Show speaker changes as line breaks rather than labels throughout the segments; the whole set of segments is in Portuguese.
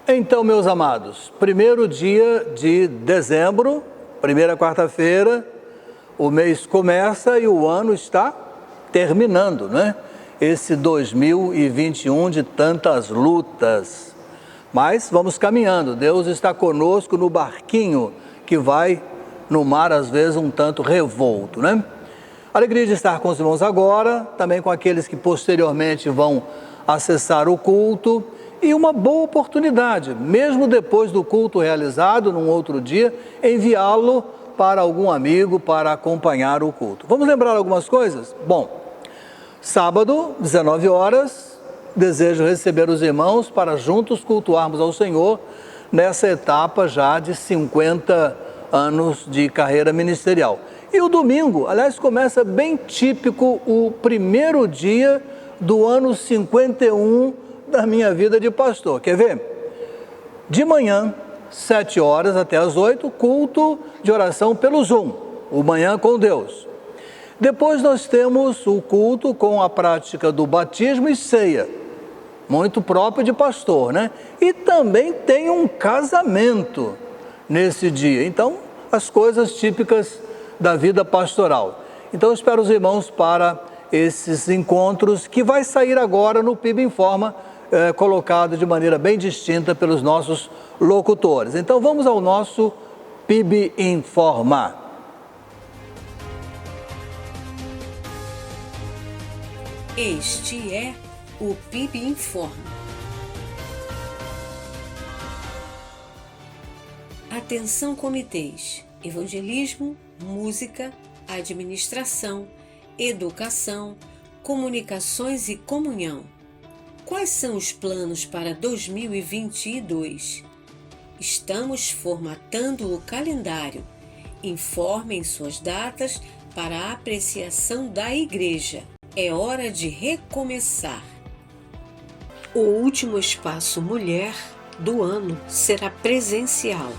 Então, meus amados, primeiro dia de dezembro, primeira quarta-feira, o mês começa e o ano está terminando, né? Esse 2021 de tantas lutas. Mas vamos caminhando, Deus está conosco no barquinho que vai no mar, às vezes um tanto revolto, né? Alegria de estar com os irmãos agora, também com aqueles que posteriormente vão acessar o culto, e uma boa oportunidade, mesmo depois do culto realizado, num outro dia, enviá-lo para algum amigo para acompanhar o culto. Vamos lembrar algumas coisas? Bom, sábado, 19 horas, desejo receber os irmãos para juntos cultuarmos ao Senhor nessa etapa já de 50 anos de carreira ministerial. E o domingo, aliás, começa bem típico o primeiro dia do ano 51 da minha vida de pastor. Quer ver? De manhã, 7 horas até as 8, culto de oração pelo Zoom, o Manhã com Deus. Depois nós temos o culto com a prática do batismo e ceia, muito próprio de pastor, né? E também tem um casamento nesse dia. Então, as coisas típicas da vida pastoral. Então, eu espero os irmãos para esses encontros que vai sair agora no PIB Informa, colocado de maneira bem distinta pelos nossos locutores. Então, vamos ao nosso PIB Informa.
Este é o PIB Informa. Atenção, comitês: evangelismo, música, administração, educação, comunicações e comunhão. Quais são os planos para 2022? Estamos formatando o calendário. Informem suas datas para a apreciação da igreja. É hora de recomeçar. O último espaço mulher do ano será presencial.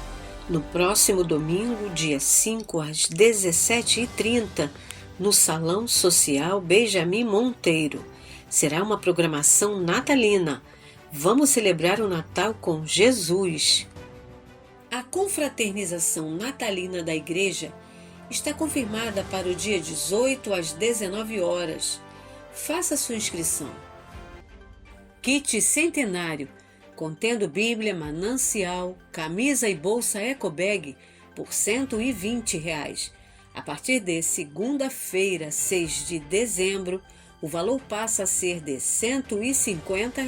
No próximo domingo, dia 5, às 17h30, no Salão Social Benjamin Monteiro. Será uma programação natalina. Vamos celebrar o Natal com Jesus. A confraternização natalina da igreja está confirmada para o dia 18 às 19 horas. Faça sua inscrição. Kit centenário, contendo Bíblia, manancial, camisa e bolsa ecobag por R$ 120. A partir de segunda-feira, 6 de dezembro, o valor passa a ser de R$ 150.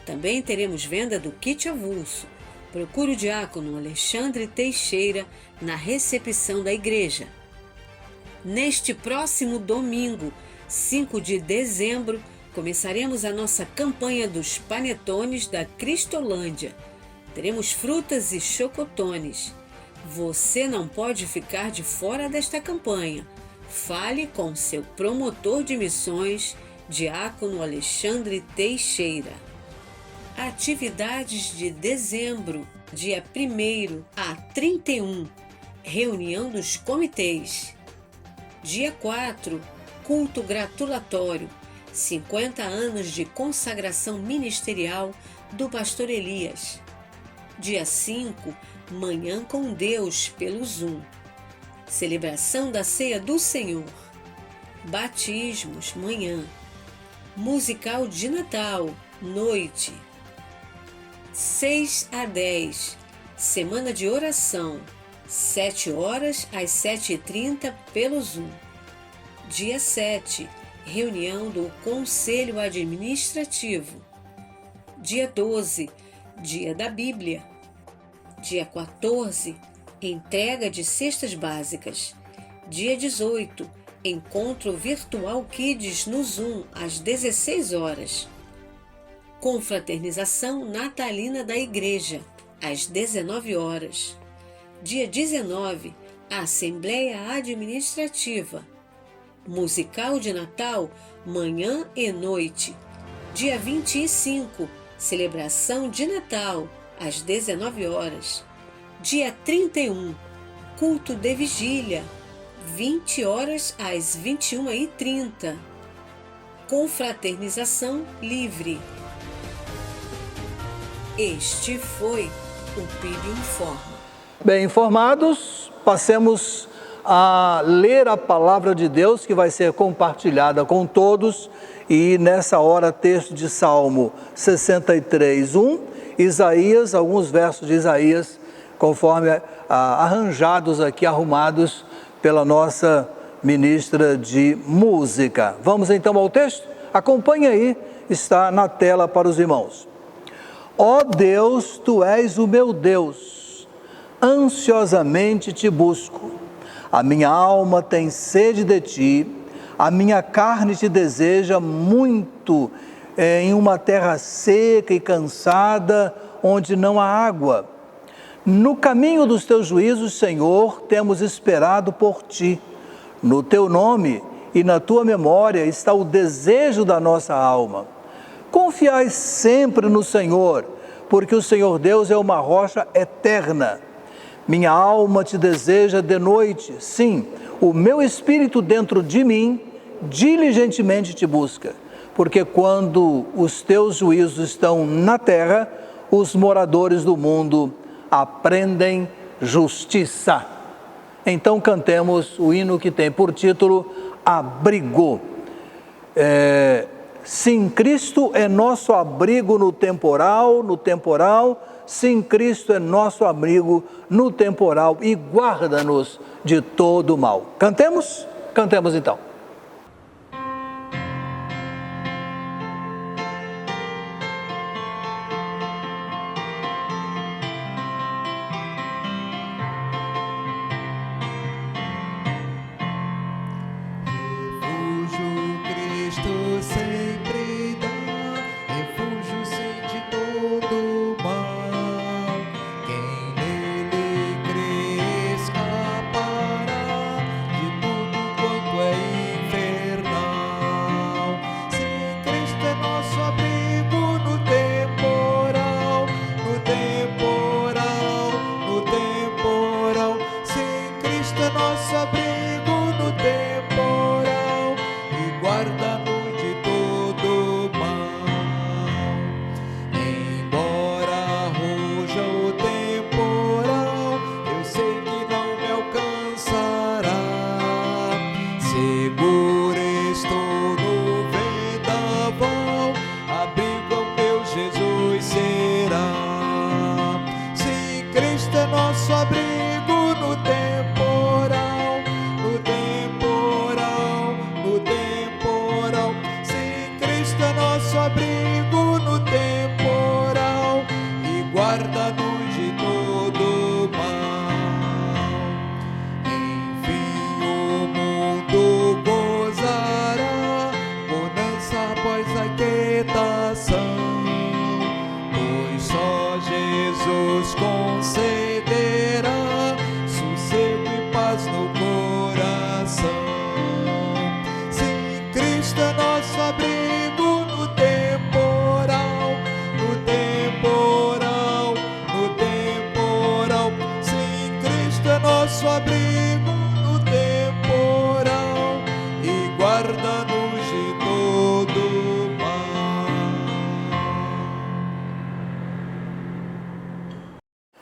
Também teremos venda do kit avulso. Procure o diácono Alexandre Teixeira na recepção da igreja. Neste próximo domingo, 5 de dezembro, começaremos a nossa campanha dos panetones da Cristolândia. Teremos frutas e chocotones. Você não pode ficar de fora desta campanha. Fale com seu promotor de missões, diácono Alexandre Teixeira. Atividades de dezembro, dia 1º a 31, reunião dos comitês. Dia 4, culto gratulatório, 50 anos de consagração ministerial do pastor Elias. Dia 5, Manhã com Deus pelo Zoom. Celebração da Ceia do Senhor. Batismos, manhã. Musical de Natal, noite. 6 a 10, Semana de Oração, 7 horas às 7h30 pelo Zoom. Dia 7, reunião do Conselho Administrativo. Dia 12, Dia da Bíblia. Dia 14, entrega de cestas básicas. Dia 18, encontro virtual Kids no Zoom às 16 horas. Confraternização natalina da igreja às 19 horas. Dia 19, Assembleia Administrativa. Musical de Natal, manhã e noite. Dia 25, celebração de Natal, às 19 horas. Dia 31, culto de vigília, 20 horas às 21h30. Confraternização livre. Este foi o PIB Informa.
Bem informados, passemos a ler a palavra de Deus que vai ser compartilhada com todos. E nessa hora, texto de Salmo 63, 1, Isaías, alguns versos de Isaías, conforme arranjados aqui, arrumados pela nossa ministra de música. Vamos então ao texto? Acompanhe aí, está na tela para os irmãos. Ó Deus, Tu és o meu Deus, ansiosamente Te busco. A minha alma tem sede de Ti, a minha carne Te deseja muito em uma terra seca e cansada, onde não há água. No caminho dos Teus juízos, Senhor, temos esperado por Ti. No Teu nome e na Tua memória está o desejo da nossa alma. Confiai sempre no Senhor, porque o Senhor Deus é uma rocha eterna. Minha alma Te deseja de noite, sim, o meu espírito dentro de mim diligentemente Te busca. Porque quando os Teus juízos estão na terra, os moradores do mundo aprendem justiça. Então cantemos o hino que tem por título Abrigo. Sim, Cristo é nosso abrigo no temporal, sim, Cristo é nosso abrigo no temporal e guarda-nos de todo mal. Cantemos? Cantemos então.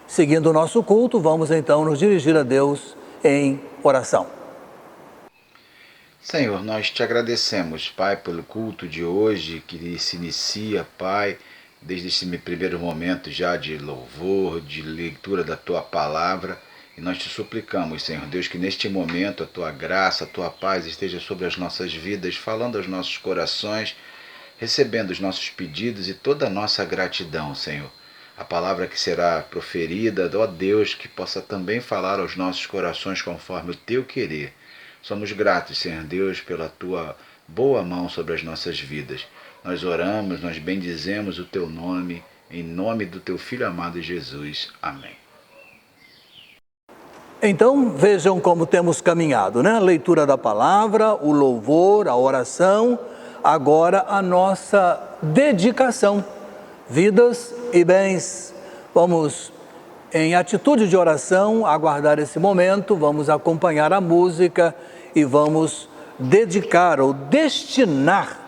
Seguindo o nosso culto, vamos então nos dirigir a Deus em oração.
Senhor, nós te agradecemos, Pai, pelo culto de hoje, que se inicia, Pai, desde esse primeiro momento já de louvor, de leitura da Tua Palavra. E nós te suplicamos, Senhor Deus, que neste momento a Tua graça, a Tua paz esteja sobre as nossas vidas, falando aos nossos corações, recebendo os nossos pedidos e toda a nossa gratidão, Senhor. A palavra que será proferida, ó Deus, que possa também falar aos nossos corações conforme o Teu querer. Somos gratos, Senhor Deus, pela Tua boa mão sobre as nossas vidas. Nós oramos, nós bendizemos o Teu nome, em nome do Teu Filho amado Jesus. Amém.
Então, vejam como temos caminhado, né? A leitura da palavra, o louvor, a oração, agora a nossa dedicação. Vidas e bens. Vamos, em atitude de oração, aguardar esse momento, vamos acompanhar a música e vamos dedicar ou destinar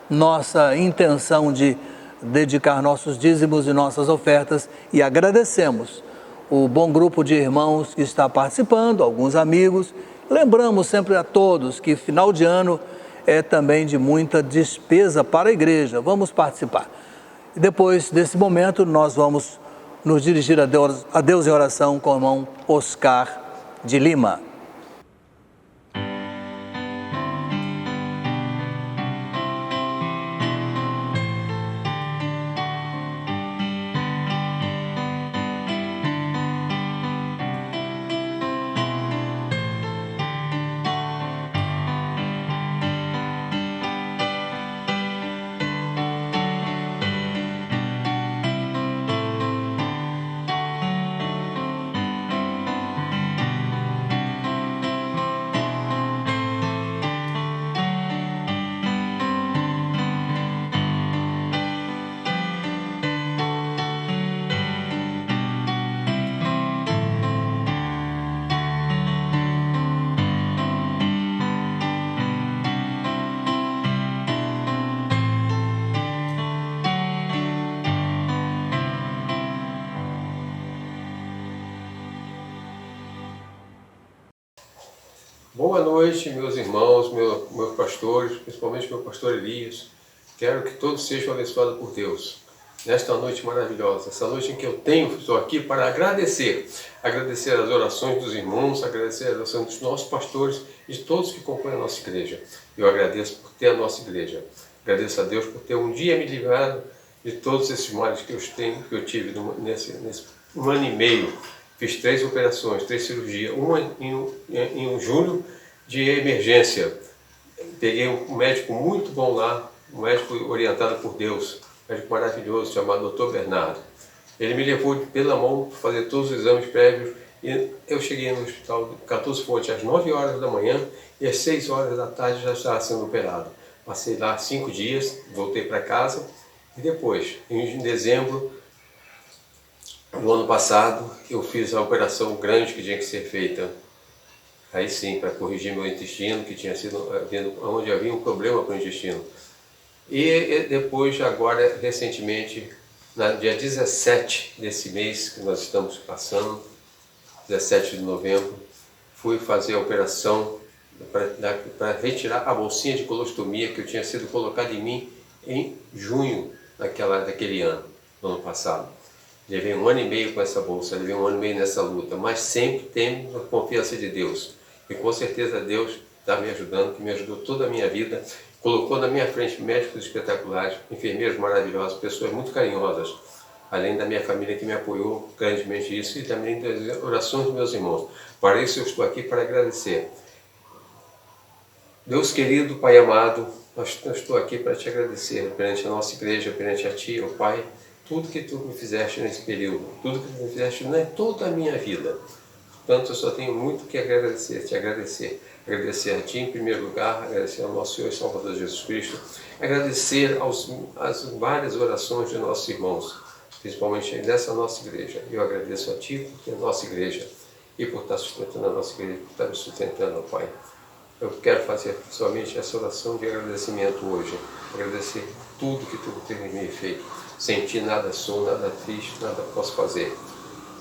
nossa intenção de dedicar nossos dízimos e nossas ofertas e agradecemos o bom grupo de irmãos que está participando, alguns amigos. Lembramos sempre a todos que final de ano é também de muita despesa para a igreja. Vamos participar. E depois desse momento nós vamos nos dirigir a Deus em oração com o irmão Oscar de Lima.
Boa noite, meus irmãos, meus pastores, principalmente meu pastor Elias. Quero que todos sejam abençoados por Deus nesta noite maravilhosa, essa noite em que estou aqui para agradecer as orações dos irmãos, agradecer as orações dos nossos pastores e de todos que compõem a nossa igreja. Eu agradeço por ter a nossa igreja, agradeço a Deus por ter um dia me livrado de todos esses males que eu tive nesse um ano e meio. Fiz 3 operações, 3 cirurgias, uma em julho de emergência. Peguei um médico muito bom lá, um médico orientado por Deus, um médico maravilhoso chamado Dr. Bernardo. Ele me levou pela mão para fazer todos os exames prévios e eu cheguei no hospital 14 Fontes às 9 horas da manhã e às 6 horas da tarde já estava sendo operado. Passei lá 5 dias, voltei para casa e depois, em dezembro do ano passado, eu fiz a operação grande que tinha que ser feita. Aí sim, para corrigir meu intestino, que tinha sido onde havia um problema com o intestino. E depois, agora, recentemente, no dia 17 desse mês que nós estamos passando, 17 de novembro, fui fazer a operação para retirar a bolsinha de colostomia que eu tinha sido colocada em mim em junho daquele ano, no ano passado. Levei 1 ano e meio com essa bolsa, levei 1 ano e meio nessa luta, mas sempre tenho a confiança de Deus. E com certeza Deus está me ajudando, que me ajudou toda a minha vida. Colocou na minha frente médicos espetaculares, enfermeiros maravilhosos, pessoas muito carinhosas. Além da minha família que me apoiou grandemente isso e também das orações dos meus irmãos. Para isso eu estou aqui para agradecer. Deus querido, Pai amado, eu estou aqui para te agradecer perante a nossa igreja, perante a Ti, ó Pai, tudo que Tu me fizeste nesse período, tudo que Tu me fizeste toda a minha vida. Portanto, eu só tenho muito que agradecer, te agradecer. Agradecer a Ti em primeiro lugar, agradecer ao nosso Senhor e Salvador Jesus Cristo, agradecer às várias orações de nossos irmãos, principalmente dessa nossa igreja. Eu agradeço a Ti por ter a nossa igreja e por estar sustentando a nossa igreja, por estar me sustentando, Pai. Eu quero fazer somente essa oração de agradecimento hoje, agradecer tudo que Tu tem me feito. Sem Ti nada sou, nada fiz, nada posso fazer.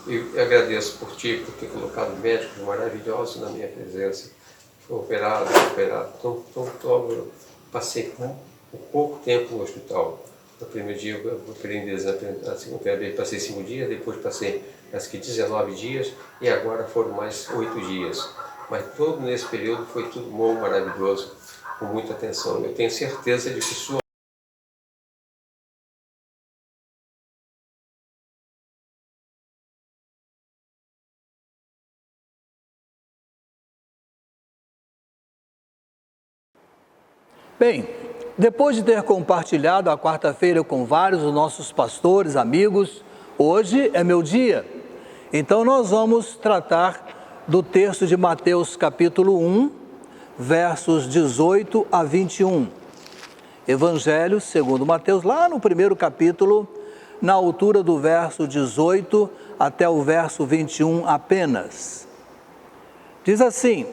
Eu agradeço por Ti, por ter colocado médicos maravilhosos na minha presença. Fui operado. Eu passei pouco tempo no hospital. No primeiro dia eu operei na segunda vez, passei 5 dias, depois passei acho que 19 dias e agora foram mais 8 dias. Mas todo nesse período foi tudo bom, maravilhoso, com muita atenção. Eu tenho certeza de que Sua
Bem, depois de ter compartilhado a quarta-feira com vários dos nossos pastores, amigos, hoje é meu dia. Então nós vamos tratar do texto de Mateus capítulo 1, versos 18 a 21. Evangelho segundo Mateus, lá no primeiro capítulo, na altura do verso 18 até o verso 21 apenas. Diz assim: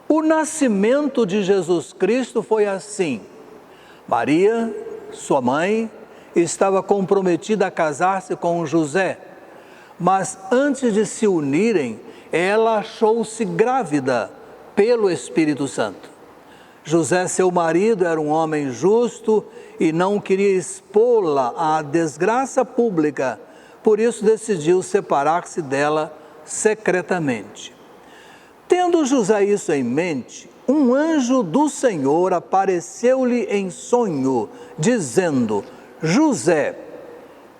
o nascimento de Jesus Cristo foi assim. Maria, sua mãe, estava comprometida a casar-se com José, mas antes de se unirem, ela achou-se grávida pelo Espírito Santo. José, seu marido, era um homem justo e não queria expô-la à desgraça pública, por isso decidiu separar-se dela secretamente. Tendo José isso em mente, um anjo do Senhor apareceu-lhe em sonho, dizendo: José,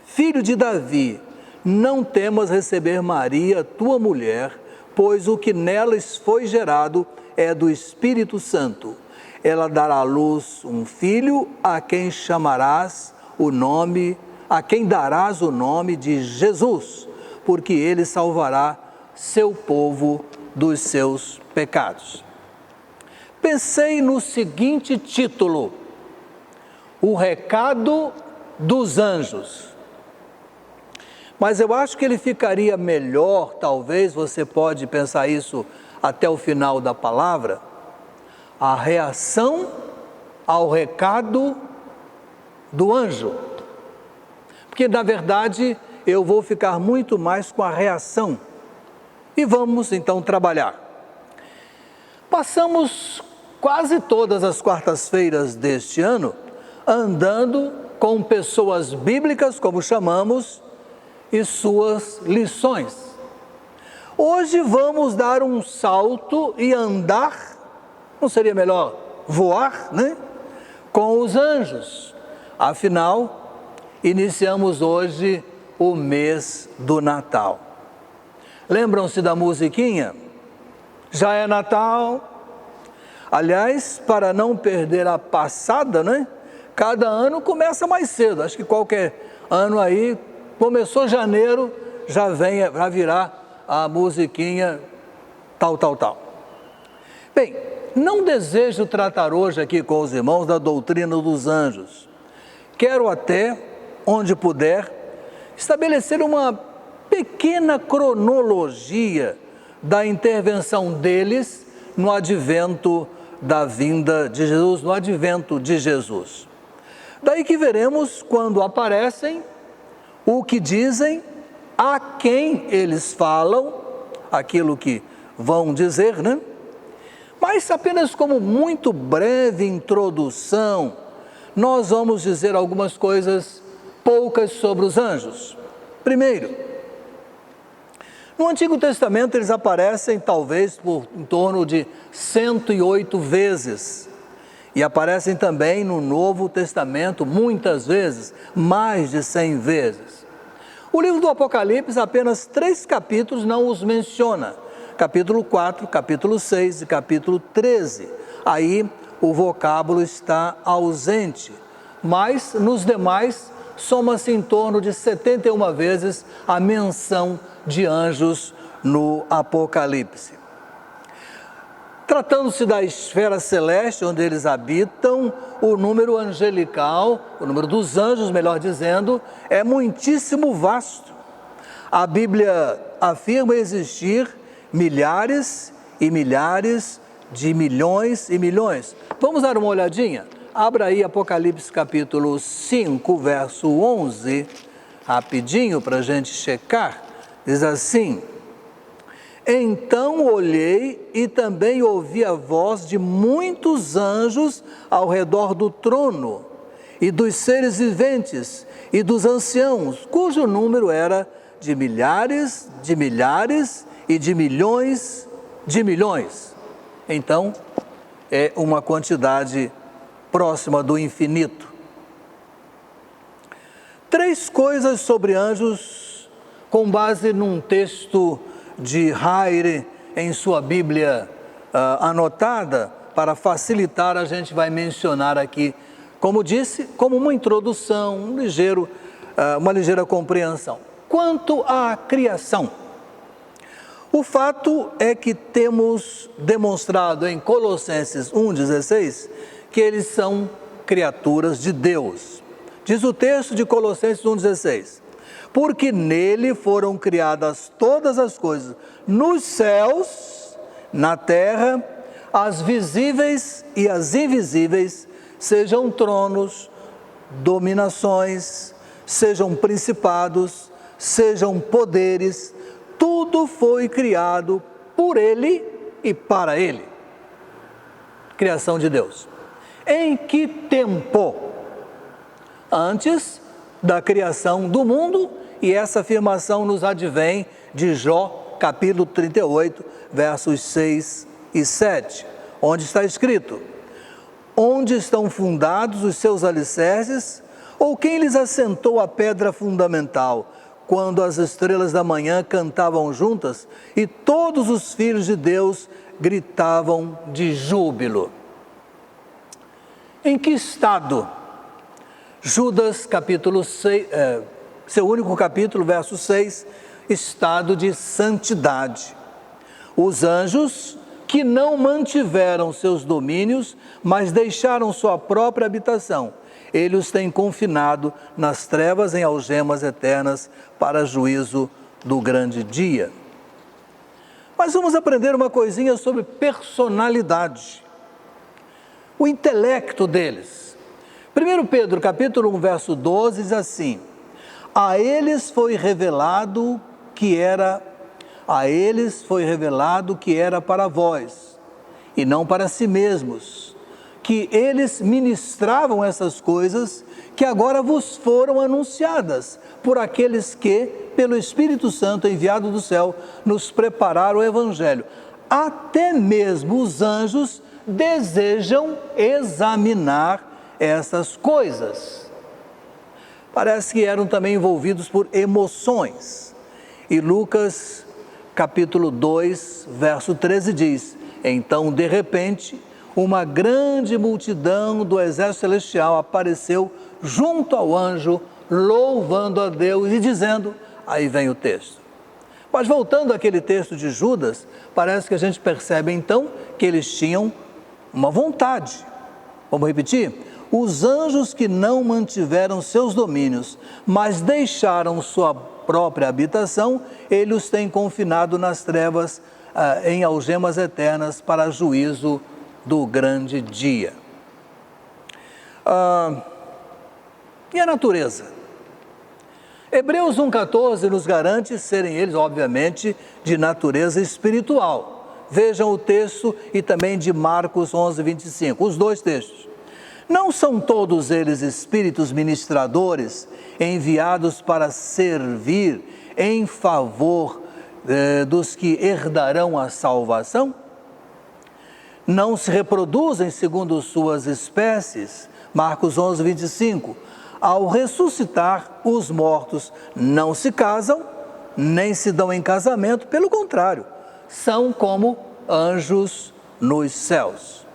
filho de Davi, não temas receber Maria, tua mulher, pois o que nelas foi gerado é do Espírito Santo. Ela dará à luz um filho a quem darás o nome de Jesus, porque ele salvará seu povo dos seus pecados. Pensei no seguinte título: O Recado dos Anjos. Mas eu acho que ele ficaria melhor, talvez você pode pensar isso até o final da palavra, a reação ao recado do anjo. Porque, na verdade, eu vou ficar muito mais com a reação. E vamos, então, trabalhar. Passamos quase todas as quartas-feiras deste ano andando com pessoas bíblicas, como chamamos, e suas lições. Hoje vamos dar um salto e andar, não seria melhor voar, né? Com os anjos. Afinal, iniciamos hoje o mês do Natal. Lembram-se da musiquinha? Já é Natal. Aliás, para não perder a passada, né? Cada ano começa mais cedo. Acho que qualquer ano aí, começou janeiro, já virá a musiquinha tal. Bem, não desejo tratar hoje aqui com os irmãos da doutrina dos anjos. Quero até, onde puder, estabelecer uma pequena cronologia da intervenção deles no advento da vinda de Jesus, no advento de Jesus. Daí que veremos quando aparecem, o que dizem, a quem eles falam, aquilo que vão dizer, né? Mas apenas como muito breve introdução, nós vamos dizer algumas coisas poucas sobre os anjos. Primeiro, no Antigo Testamento eles aparecem talvez em torno de 108 vezes. E aparecem também no Novo Testamento muitas vezes, mais de 100 vezes. O livro do Apocalipse, apenas 3 capítulos não os menciona. Capítulo 4, capítulo 6 e capítulo 13. Aí o vocábulo está ausente. Mas nos demais, soma-se em torno de 71 vezes a menção de anjos no Apocalipse. Tratando-se da esfera celeste onde eles habitam, o número angelical, o número dos anjos, melhor dizendo, é muitíssimo vasto. A Bíblia afirma existir milhares e milhares de milhões e milhões. Vamos dar uma olhadinha? Abra aí Apocalipse capítulo 5, verso 11, rapidinho para a gente checar. Diz assim: Então olhei e também ouvi a voz de muitos anjos ao redor do trono, e dos seres viventes, e dos anciãos, cujo número era de milhares e de milhões de milhões. Então, é uma quantidade próxima do infinito. 3 coisas sobre anjos, com base num texto de Hayre em sua Bíblia anotada, para facilitar, a gente vai mencionar aqui, como disse, como uma introdução, uma ligeira compreensão. Quanto à criação, o fato é que temos demonstrado em Colossenses 1,16 que eles são criaturas de Deus. Diz o texto de Colossenses 1,16: Porque nele foram criadas todas as coisas, nos céus, na terra, as visíveis e as invisíveis, sejam tronos, dominações, sejam principados, sejam poderes, tudo foi criado por Ele e para Ele. Criação de Deus. Em que tempo? Antes da criação do mundo, e essa afirmação nos advém de Jó, capítulo 38, versos 6 e 7, onde está escrito: onde estão fundados os seus alicerces, ou quem lhes assentou a pedra fundamental, quando as estrelas da manhã cantavam juntas e todos os filhos de Deus gritavam de júbilo? Em que estado? Judas, capítulo 6, seu único capítulo, verso 6, estado de santidade. Os anjos que não mantiveram seus domínios, mas deixaram sua própria habitação, Ele os tem confinado nas trevas em algemas eternas para juízo do grande dia. Mas vamos aprender uma coisinha sobre personalidade, o intelecto deles. 1 Pedro, capítulo 1, verso 12, diz assim: a eles foi revelado que era para vós, e não para si mesmos, que eles ministravam essas coisas que agora vos foram anunciadas por aqueles que, pelo Espírito Santo enviado do céu, nos prepararam o Evangelho. Até mesmo os anjos desejam examinar essas coisas. Parece que eram também envolvidos por emoções. E Lucas, capítulo 2, verso 13 diz: então, de repente, uma grande multidão do exército celestial apareceu junto ao anjo, louvando a Deus e dizendo, aí vem o texto. Mas voltando àquele texto de Judas, parece que a gente percebe então que eles tinham uma vontade. Vamos repetir? Os anjos que não mantiveram seus domínios, mas deixaram sua própria habitação, Ele os tem confinado nas trevas, em algemas eternas, para juízo do grande dia. E a natureza? Hebreus 1,14 nos garante serem eles, obviamente, de natureza espiritual. Vejam o texto e também de Marcos 11, 25, os dois textos. Não são todos eles espíritos ministradores, enviados para servir em favor dos que herdarão a salvação? Não se reproduzem segundo suas espécies, Marcos 11, 25. Ao ressuscitar, os mortos não se casam, nem se dão em casamento, pelo contrário, são como anjos nos céus.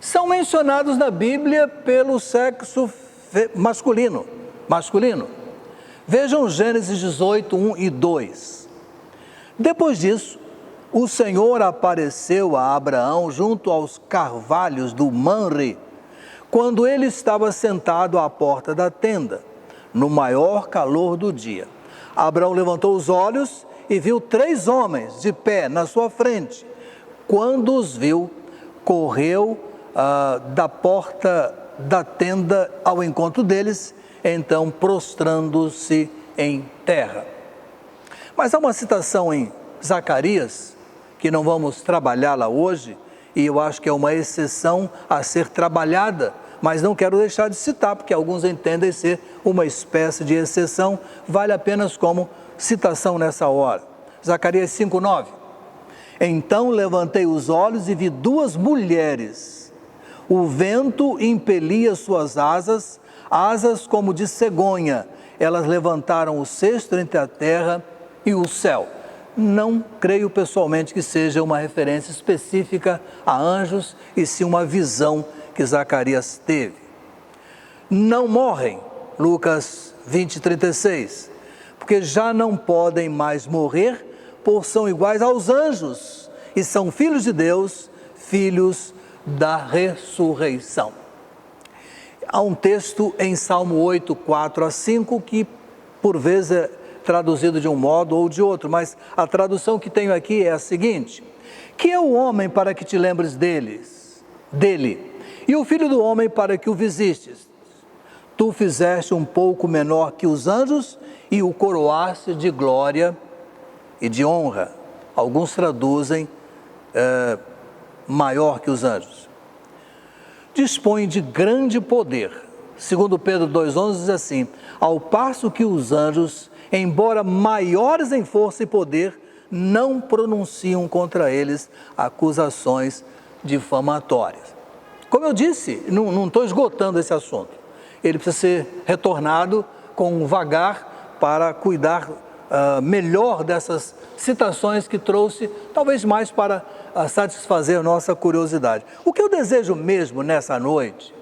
São mencionados na Bíblia pelo sexo masculino. Vejam Gênesis 18, 1 e 2. Depois disso, o Senhor apareceu a Abraão junto aos carvalhos do Manre, quando ele estava sentado à porta da tenda, no maior calor do dia. Abraão levantou os olhos e viu 3 homens de pé na sua frente. Quando os viu, correu da porta da tenda ao encontro deles, então prostrando-se em terra. Mas há uma citação em Zacarias, que não vamos trabalhá-la hoje, e eu acho que é uma exceção a ser trabalhada, mas não quero deixar de citar, porque alguns entendem ser uma espécie de exceção, vale apenas como citação nessa hora. Zacarias 5:9. Então levantei os olhos e vi 2 mulheres. O vento impelia suas asas como de cegonha. Elas levantaram o cesto entre a terra e o céu. Não creio pessoalmente que seja uma referência específica a anjos, e sim uma visão que Zacarias teve. Não morrem, Lucas 20, 36, porque já não podem mais morrer, pois são iguais aos anjos, e são filhos de Deus, filhos da ressurreição. Há um texto em Salmo 8, 4 a 5, que por vezes é traduzido de um modo ou de outro, mas a tradução que tenho aqui é a seguinte: que é o homem para que te lembres dele, e o filho do homem para que o visites? tu fizeste um pouco menor que os anjos e o coroaste de glória e de honra. Alguns traduzem maior que os anjos. Dispõe de grande poder. Segundo Pedro 2,11 diz assim: ao passo que os anjos, embora maiores em força e poder, não pronunciam contra eles acusações difamatórias. Como eu disse, não estou esgotando esse assunto. Ele precisa ser retornado com vagar para cuidar melhor dessas citações que trouxe, talvez mais para satisfazer a nossa curiosidade. O que eu desejo mesmo nessa noite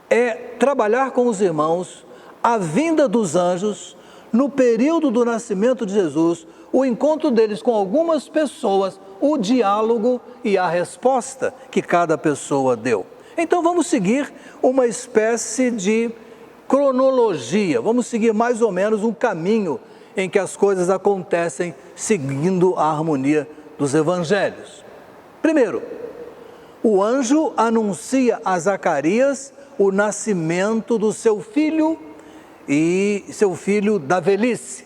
é trabalhar com os irmãos a vinda dos anjos no período do nascimento de Jesus, o encontro deles com algumas pessoas, o diálogo e a resposta que cada pessoa deu. Então vamos seguir uma espécie de cronologia, vamos seguir mais ou menos um caminho em que as coisas acontecem seguindo a harmonia dos evangelhos. Primeiro, o anjo anuncia a Zacarias o nascimento do seu filho e seu filho da velhice,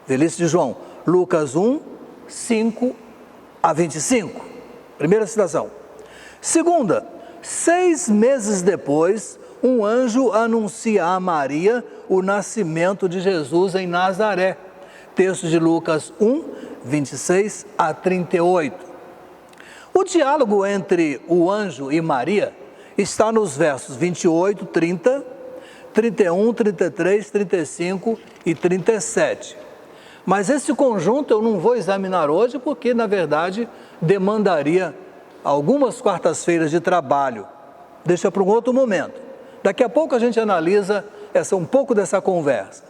velhice de João, Lucas 1, 5 a 25, primeira citação. Segunda, 6 meses depois, um anjo anuncia a Maria o nascimento de Jesus em Nazaré, texto de Lucas 1, 26 a 38. O diálogo entre o anjo e Maria está nos versos 28, 30, 31, 33, 35 e 37. Mas esse conjunto eu não vou examinar hoje porque, na verdade, demandaria algumas quartas-feiras de trabalho. Deixa para um outro momento. Daqui a pouco a gente analisa um pouco dessa conversa.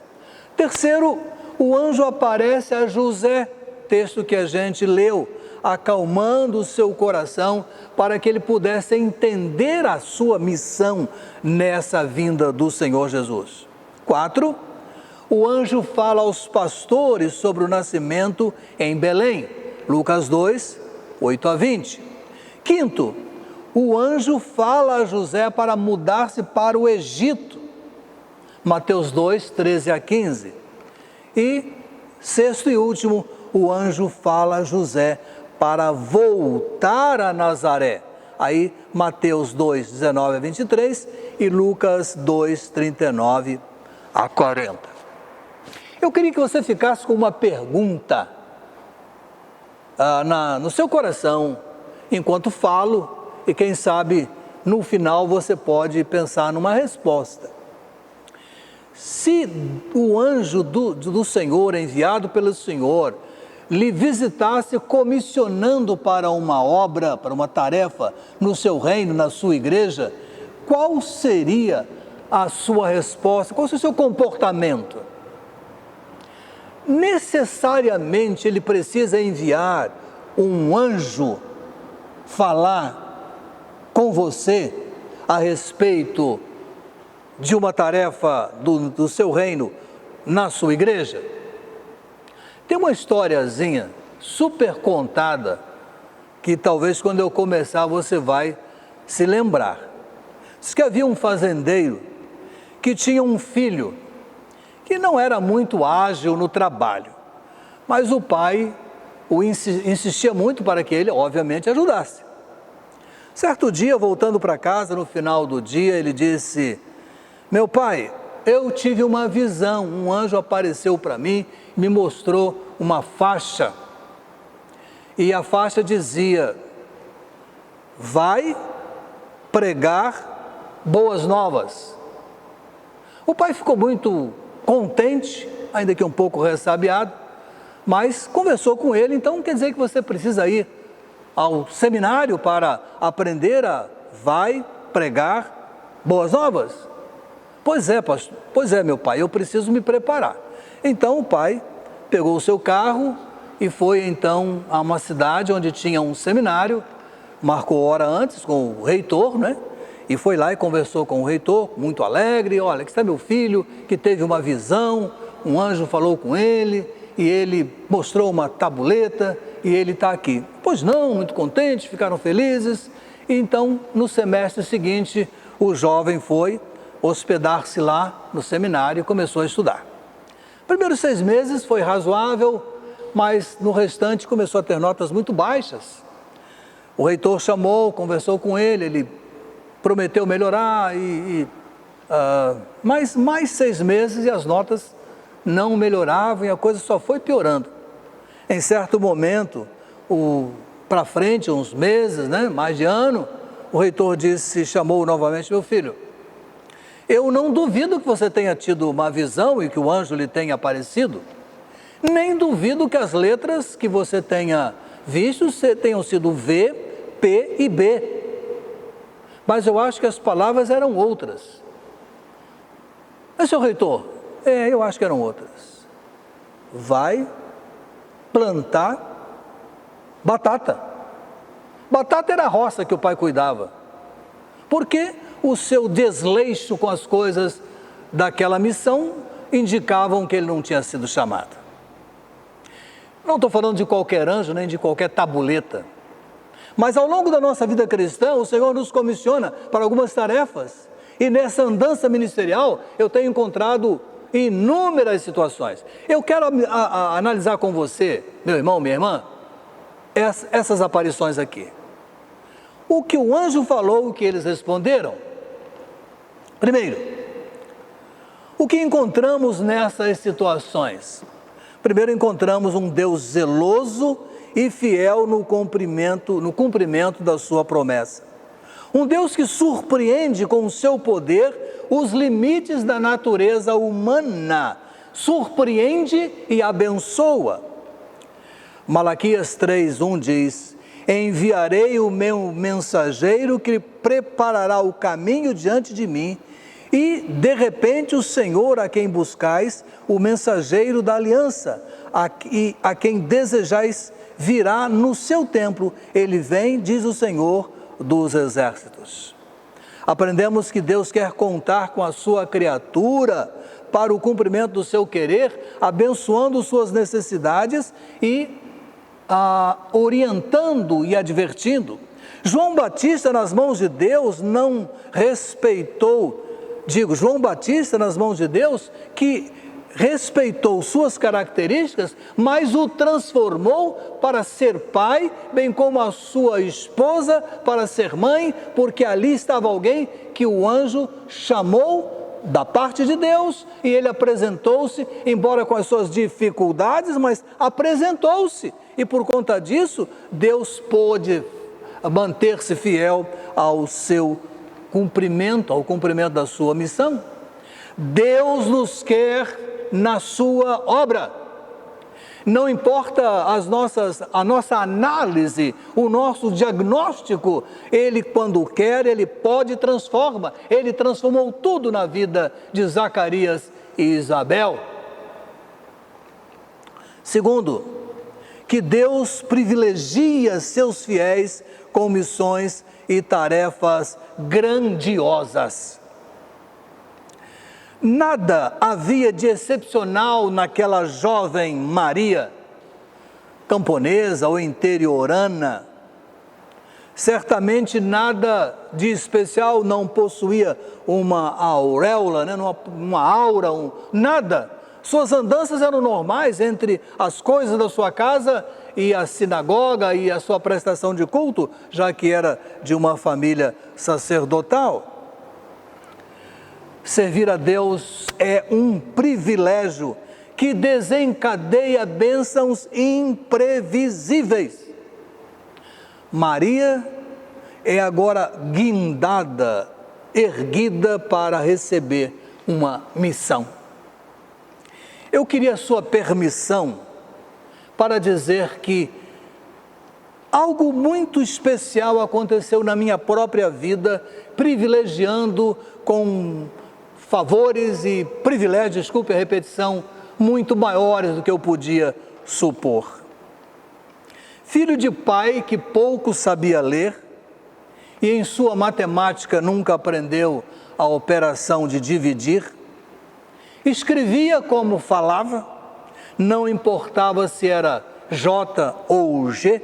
Terceiro, o anjo aparece a José, texto que a gente leu, acalmando o seu coração para que ele pudesse entender a sua missão nessa vinda do Senhor Jesus. 4, o anjo fala aos pastores sobre o nascimento em Belém, Lucas 2, 8 a 20. 5, o anjo fala a José para mudar-se para o Egito, Mateus 2, 13 a 15. E 6 e último, o anjo fala a José para voltar a Nazaré. Aí Mateus 2, 19 a 23 e Lucas 2, 39 a 40. Eu queria que você ficasse com uma pergunta no seu coração, enquanto falo, e quem sabe no final você pode pensar numa resposta. Se o anjo do Senhor, enviado pelo Senhor, lhe visitasse comissionando para uma obra, para uma tarefa no seu reino, na sua igreja, qual seria a sua resposta? Qual seria o seu comportamento? Necessariamente ele precisa enviar um anjo falar com você a respeito de uma tarefa do seu reino na sua igreja? Tem uma historiazinha super contada que talvez quando eu começar você vai se lembrar. Diz que havia um fazendeiro que tinha um filho que não era muito ágil no trabalho, mas o pai insistia muito para que ele, obviamente, ajudasse. Certo dia, voltando para casa, no final do dia, ele disse: meu pai, eu tive uma visão, um anjo apareceu para mim, me mostrou uma faixa, e a faixa dizia: vai pregar boas novas. O pai ficou muito contente, ainda que um pouco ressabiado, mas conversou com ele. Então quer dizer que você precisa ir ao seminário para aprender vai pregar boas novas? Pois é, pastor. Pois é, meu pai, eu preciso me preparar. Então o pai pegou o seu carro e foi então a uma cidade onde tinha um seminário, marcou hora antes com o reitor, né? E foi lá e conversou com o reitor, muito alegre: olha, aqui está meu filho que teve uma visão, um anjo falou com ele e ele mostrou uma tabuleta e ele está aqui. Pois não, muito contentes, ficaram felizes. E então, no semestre seguinte, o jovem foi hospedar-se lá no seminário e começou a estudar. Primeiros 6 meses foi razoável, mas no restante começou a ter notas muito baixas. O reitor chamou, conversou com ele prometeu melhorar, mas mais 6 meses e as notas não melhoravam e a coisa só foi piorando. Em certo momento, para frente, uns meses, mais de ano, o reitor chamou novamente: meu filho, eu não duvido que você tenha tido uma visão e que o anjo lhe tenha aparecido, nem duvido que as letras que você tenha visto tenham sido V, P e B. Mas eu acho que as palavras eram outras. Mas, seu reitor, eu acho que eram outras. Vai plantar batata. Batata era a roça que o pai cuidava. Porque o seu desleixo com as coisas daquela missão indicavam que ele não tinha sido chamado. Não estou falando de qualquer anjo, nem de qualquer tabuleta. Mas ao longo da nossa vida cristã, o Senhor nos comissiona para algumas tarefas. E nessa andança ministerial, eu tenho encontrado inúmeras situações. Eu quero analisar com você, meu irmão, minha irmã, essas aparições aqui. O que o anjo falou, o que eles responderam. Primeiro, o que encontramos nessas situações? Primeiro, encontramos um Deus zeloso e fiel no cumprimento da sua promessa. Um Deus que surpreende com o seu poder os limites da natureza humana, surpreende e abençoa. Malaquias 3:1 diz: enviarei o meu mensageiro que preparará o caminho diante de mim, e de repente o Senhor a quem buscais, o mensageiro da aliança, a quem desejais, virá no seu templo. Ele vem, diz o Senhor dos exércitos. Aprendemos que Deus quer contar com a sua criatura para o cumprimento do seu querer, abençoando suas necessidades e orientando e advertindo. João Batista nas mãos de Deus não respeitou, João Batista nas mãos de Deus que respeitou suas características, mas o transformou para ser pai, bem como a sua esposa para ser mãe, porque ali estava alguém que o anjo chamou da parte de Deus, e ele apresentou-se, embora com as suas dificuldades, mas apresentou-se, e por conta disso, Deus pôde manter-se fiel ao seu cumprimento, ao cumprimento da sua missão. Deus nos quer na sua obra. Não importa a nossa análise, o nosso diagnóstico, Ele quando quer, Ele pode e transforma. Ele transformou tudo na vida de Zacarias e Isabel. Segundo, que Deus privilegia seus fiéis com missões e tarefas grandiosas. Nada havia de excepcional naquela jovem Maria, camponesa ou interiorana. Certamente nada de especial, não possuía uma auréola, uma aura, nada. Suas andanças eram normais entre as coisas da sua casa e a sinagoga e a sua prestação de culto, já que era de uma família sacerdotal. Servir a Deus é um privilégio que desencadeia bênçãos imprevisíveis. Maria é agora guindada, erguida para receber uma missão. Eu queria a sua permissão para dizer que algo muito especial aconteceu na minha própria vida, privilegiando com favores e privilégios, desculpe a repetição, muito maiores do que eu podia supor. Filho de pai que pouco sabia ler e em sua matemática nunca aprendeu a operação de dividir, escrevia como falava, não importava se era J ou G,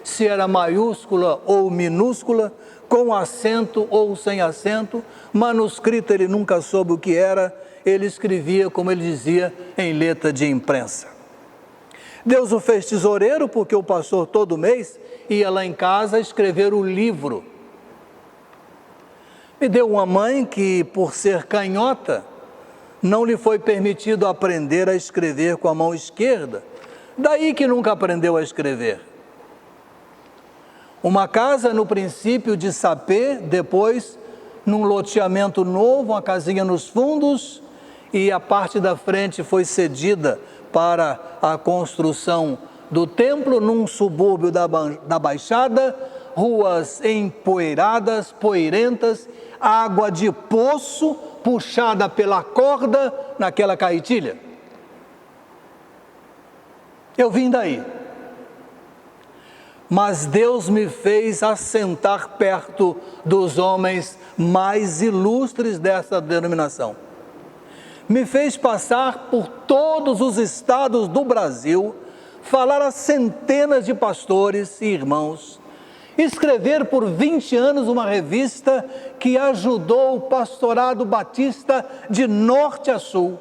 se era maiúscula ou minúscula, com acento ou sem acento, manuscrito ele nunca soube o que era, ele escrevia, como ele dizia, em letra de imprensa. Deus o fez tesoureiro porque o pastor todo mês ia lá em casa escrever o livro. Me deu uma mãe que, por ser canhota, não lhe foi permitido aprender a escrever com a mão esquerda, daí que nunca aprendeu a escrever. Uma casa no princípio de sapê, depois num loteamento novo, uma casinha nos fundos, e a parte da frente foi cedida para a construção do templo num subúrbio da Baixada, ruas empoeiradas, poeirentas, água de poço puxada pela corda naquela caetilha. Eu vim daí. Mas Deus me fez assentar perto dos homens mais ilustres dessa denominação. Me fez passar por todos os estados do Brasil, falar a centenas de pastores e irmãos, escrever por 20 anos uma revista que ajudou o pastorado batista de norte a sul.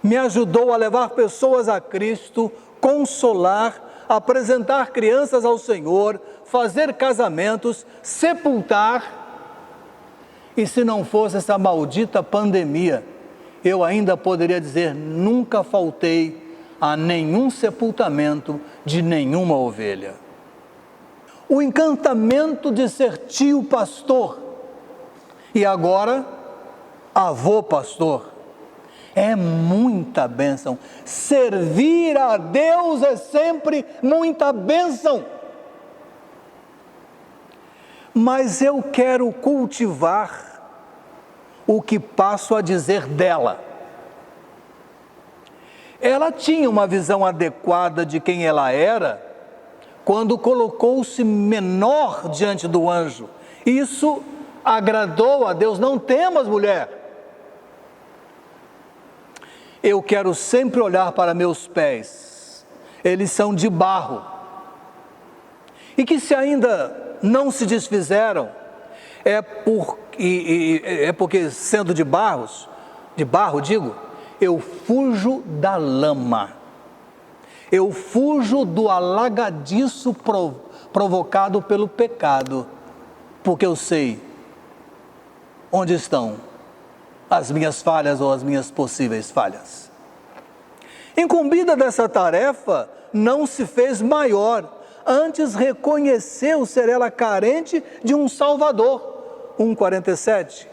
Me ajudou a levar pessoas a Cristo, consolar, apresentar crianças ao Senhor, fazer casamentos, sepultar. E se não fosse essa maldita pandemia, eu ainda poderia dizer, nunca faltei a nenhum sepultamento de nenhuma ovelha. O encantamento de ser tio pastor e agora avô pastor é muita bênção. Servir a Deus é sempre muita bênção. Mas eu quero cultivar o que passo a dizer dela. Ela tinha uma visão adequada de quem ela era quando colocou-se menor diante do anjo. Isso agradou a Deus. Não temas, mulher. Eu quero sempre olhar para meus pés. Eles são de barro. E que se ainda não se desfizeram, é porque sendo de barro, digo, eu fujo da lama. Eu fujo do alagadiço provocado pelo pecado, porque eu sei onde estão as minhas falhas ou as minhas possíveis falhas. Incumbida dessa tarefa, não se fez maior, antes reconheceu ser ela carente de um Salvador, 1,47,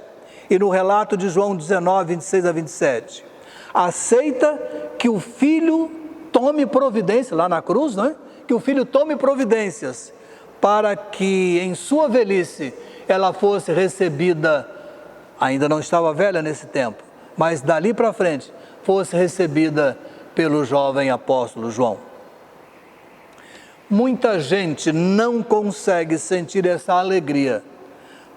e no relato de João 19, 26 a 27, aceita que o Filho tome providência, lá na cruz, não é? Que o Filho tome providências, para que em sua velhice ela fosse recebida, ainda não estava velha nesse tempo, mas dali para frente, fosse recebida pelo jovem apóstolo João. Muita gente não consegue sentir essa alegria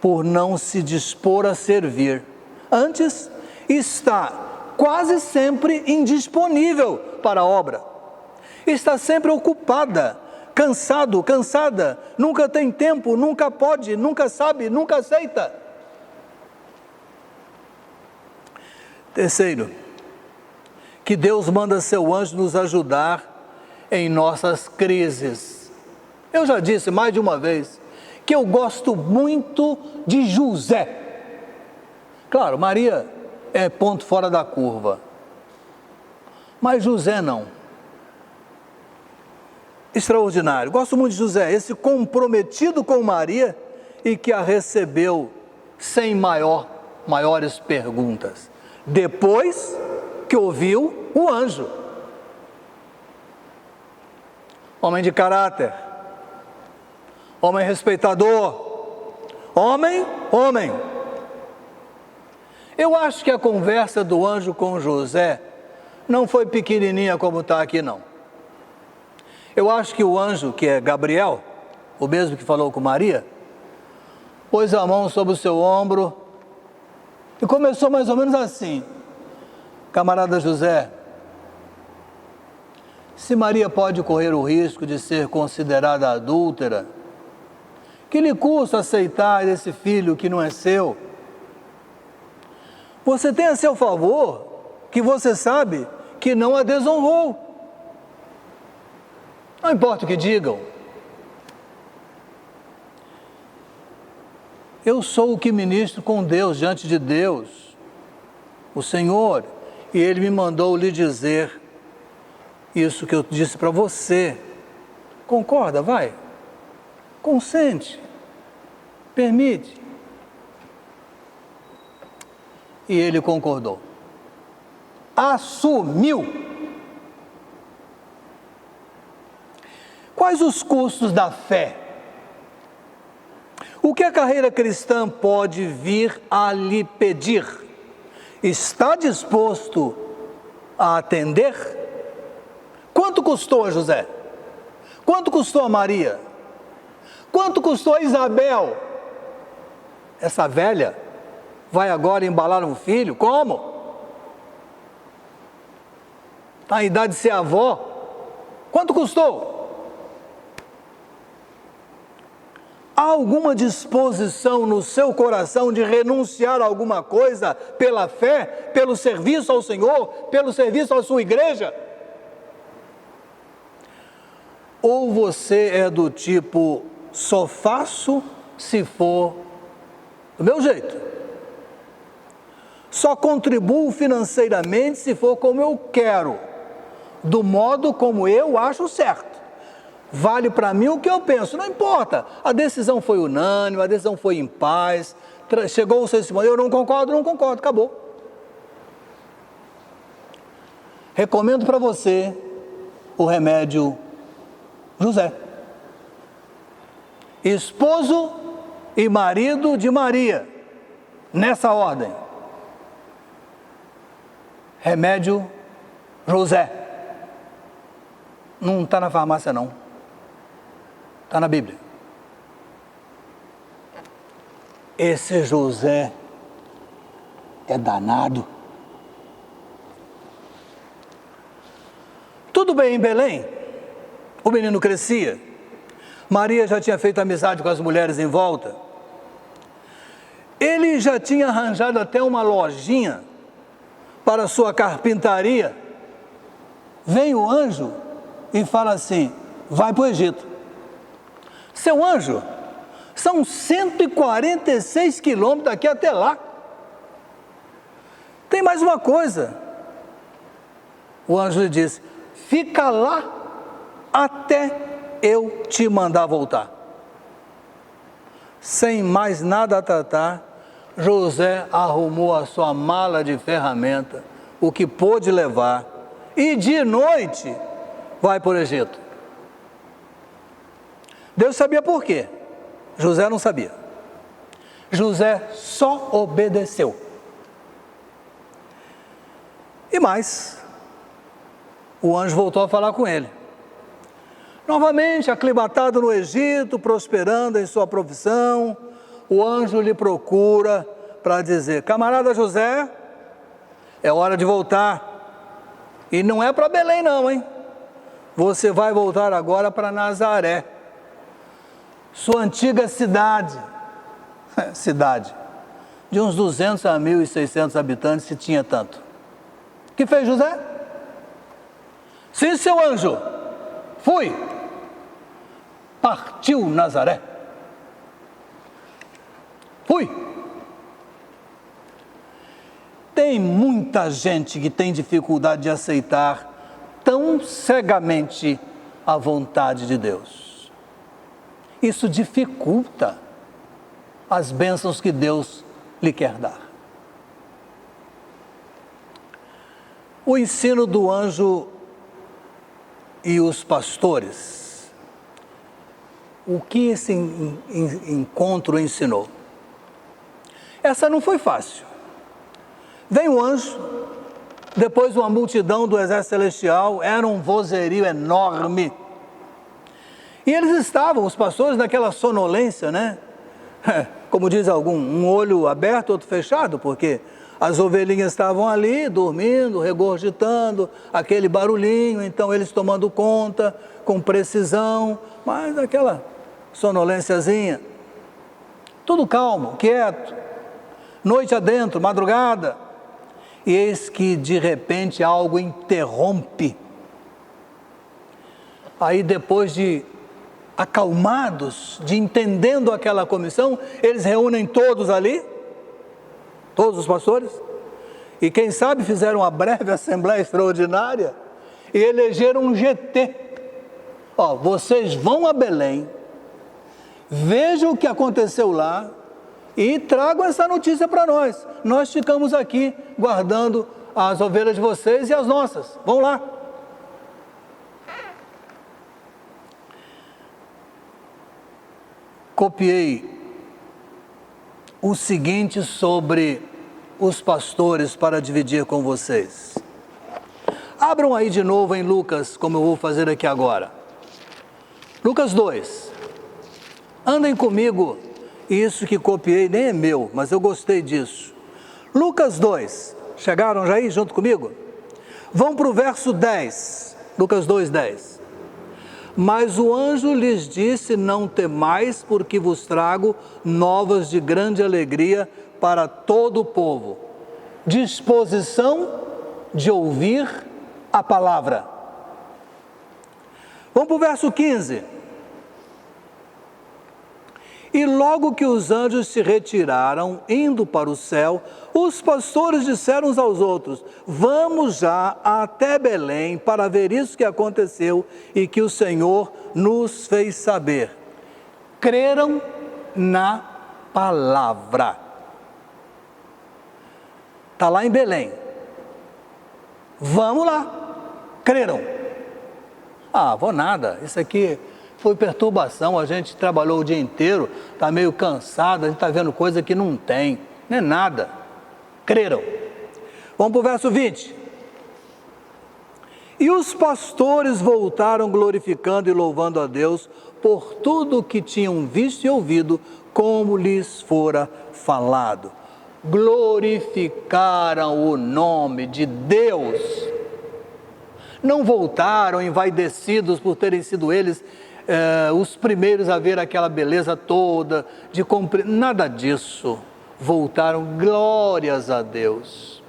por não se dispor a servir. Antes, está quase sempre indisponível para a obra. Está sempre ocupada, cansado, cansada, nunca tem tempo, nunca pode, nunca sabe, nunca aceita. Terceiro, que Deus manda seu anjo nos ajudar em nossas crises. Eu já disse mais de uma vez que eu gosto muito de José. Claro, Maria é ponto fora da curva, mas José não. Extraordinário. Gosto muito de José, esse comprometido com Maria e que a recebeu sem maiores perguntas, depois que ouviu o anjo. Homem de caráter, homem respeitador, homem. Eu acho que a conversa do anjo com José não foi pequenininha como está aqui, não. Eu acho que o anjo, que é Gabriel, o mesmo que falou com Maria, pôs a mão sobre o seu ombro e começou mais ou menos assim: camarada José, se Maria pode correr o risco de ser considerada adúltera, Que lhe custa aceitar esse filho que não é seu? Você tem a seu favor que você sabe que não a desonrou. Não importa o que digam. Eu sou o que ministro com Deus, diante de Deus, o Senhor, e Ele me mandou lhe dizer isso que eu disse para você. Concorda? Vai. Consente. Permite. E ele concordou. Assumiu. Quais os custos da fé? O que a carreira cristã pode vir a lhe pedir? Está disposto a atender? Quanto custou a José? Quanto custou a Maria? Quanto custou a Isabel? Essa velha vai agora embalar um filho? Como? Está na idade de ser avó. Quanto custou? Há alguma disposição no seu coração de renunciar a alguma coisa pela fé, pelo serviço ao Senhor, pelo serviço à sua igreja? Ou você é do tipo, só faço se for do meu jeito. Só contribuo financeiramente se for como eu quero, do modo como eu acho certo. Vale para mim o que eu penso, não importa. A decisão foi unânime, a decisão foi em paz, chegou o seu testemunho, eu não concordo, acabou. Recomendo para você o remédio José. Esposo e marido de Maria, nessa ordem. Remédio José. Não está na farmácia não. Está na Bíblia. Esse José é danado. Tudo bem em Belém. O menino crescia. Maria já tinha feito amizade com as mulheres em volta. Ele já tinha arranjado até uma lojinha para sua carpintaria. Vem o anjo e fala assim, vai para o Egito. Seu anjo, são 146 quilômetros daqui até lá. Tem mais uma coisa. O anjo lhe disse, fica lá até eu te mandar voltar. Sem mais nada a tratar, José arrumou a sua mala de ferramenta, o que pôde levar, e de noite vai para o Egito. Deus sabia por quê? José não sabia. José só obedeceu. E mais, o anjo voltou a falar com ele. Novamente, aclimatado no Egito, prosperando em sua profissão, o anjo lhe procura para dizer, camarada José, é hora de voltar. E não é para Belém não, hein? Você vai voltar agora para Nazaré. Sua antiga cidade, de uns 200 a 1.600 habitantes, se tinha tanto. O que fez José? Sim, seu anjo, fui. Partiu Nazaré. Fui. Tem muita gente que tem dificuldade de aceitar tão cegamente a vontade de Deus. Isso dificulta as bênçãos que Deus lhe quer dar. O ensino do anjo e os pastores. O que esse encontro ensinou? Essa não foi fácil. Vem o anjo, depois uma multidão do exército celestial, era um vozerio enorme. E eles estavam, os pastores, naquela sonolência, né? Como diz algum, um olho aberto, outro fechado, porque as ovelhinhas estavam ali, dormindo, regurgitando, aquele barulhinho, então eles tomando conta, com precisão, mas aquela sonolênciazinha. Tudo calmo, quieto, noite adentro, madrugada. E eis que de repente algo interrompe. Aí depois de acalmados, de entendendo aquela comissão, eles reúnem todos ali, todos os pastores, e quem sabe fizeram uma breve assembleia extraordinária e elegeram um GT. Ó, vocês vão a Belém, vejam o que aconteceu lá e tragam essa notícia para nós. Nós ficamos aqui guardando as ovelhas de vocês e as nossas. Vão lá. Copiei o seguinte sobre os pastores para dividir com vocês. Abram aí de novo em Lucas, como eu vou fazer aqui agora. Lucas 2. Andem comigo. Isso que copiei nem é meu, mas eu gostei disso. Lucas 2. Chegaram já aí junto comigo? Vão para o verso 10. Lucas 2, 10. Mas o anjo lhes disse: não temais, porque vos trago novas de grande alegria para todo o povo. Disposição de ouvir a palavra. Vamos para o verso 15. E logo que os anjos se retiraram, indo para o céu, os pastores disseram uns aos outros: vamos já até Belém para ver isso que aconteceu e que o Senhor nos fez saber. Creram na palavra. Está lá em Belém. Vamos lá. Creram. Ah, vou nada. Isso aqui foi perturbação, a gente trabalhou o dia inteiro, está meio cansado, a gente está vendo coisa que não tem, não é nada. Creram. Vamos para o verso 20. E os pastores voltaram glorificando e louvando a Deus por tudo o que tinham visto e ouvido, como lhes fora falado. Glorificaram o nome de Deus. Não voltaram envaidecidos por terem sido eles os primeiros a ver aquela beleza toda, de cumprir, nada disso. Voltaram, glórias a Deus.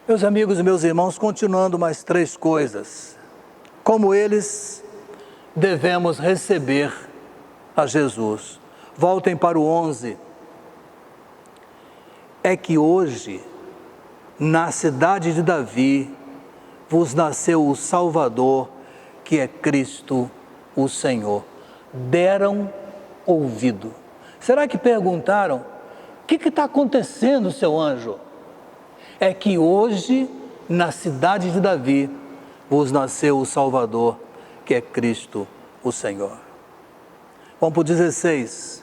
Meus amigos e meus irmãos, continuando mais 3 coisas. Como eles devemos receber a Jesus. Voltem para o 11. É que hoje, na cidade de Davi, vos nasceu o Salvador, que é Cristo o Senhor. Deram ouvido. Será que perguntaram: o que está acontecendo, seu anjo? É que hoje, na cidade de Davi, vos nasceu o Salvador, que é Cristo o Senhor. Vamos para o 16.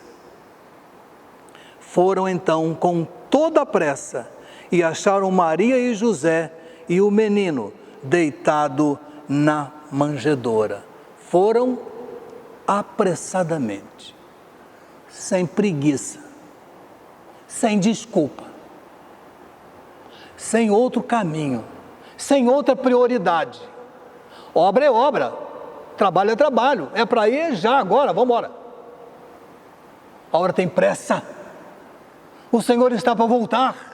Foram então com toda a pressa e acharam Maria e José e o menino deitado na manjedoura. Foram apressadamente, sem preguiça, sem desculpa, sem outro caminho, sem outra prioridade. Obra é obra, trabalho é trabalho, é para ir já agora, vamos embora. A hora tem pressa, o Senhor está para voltar.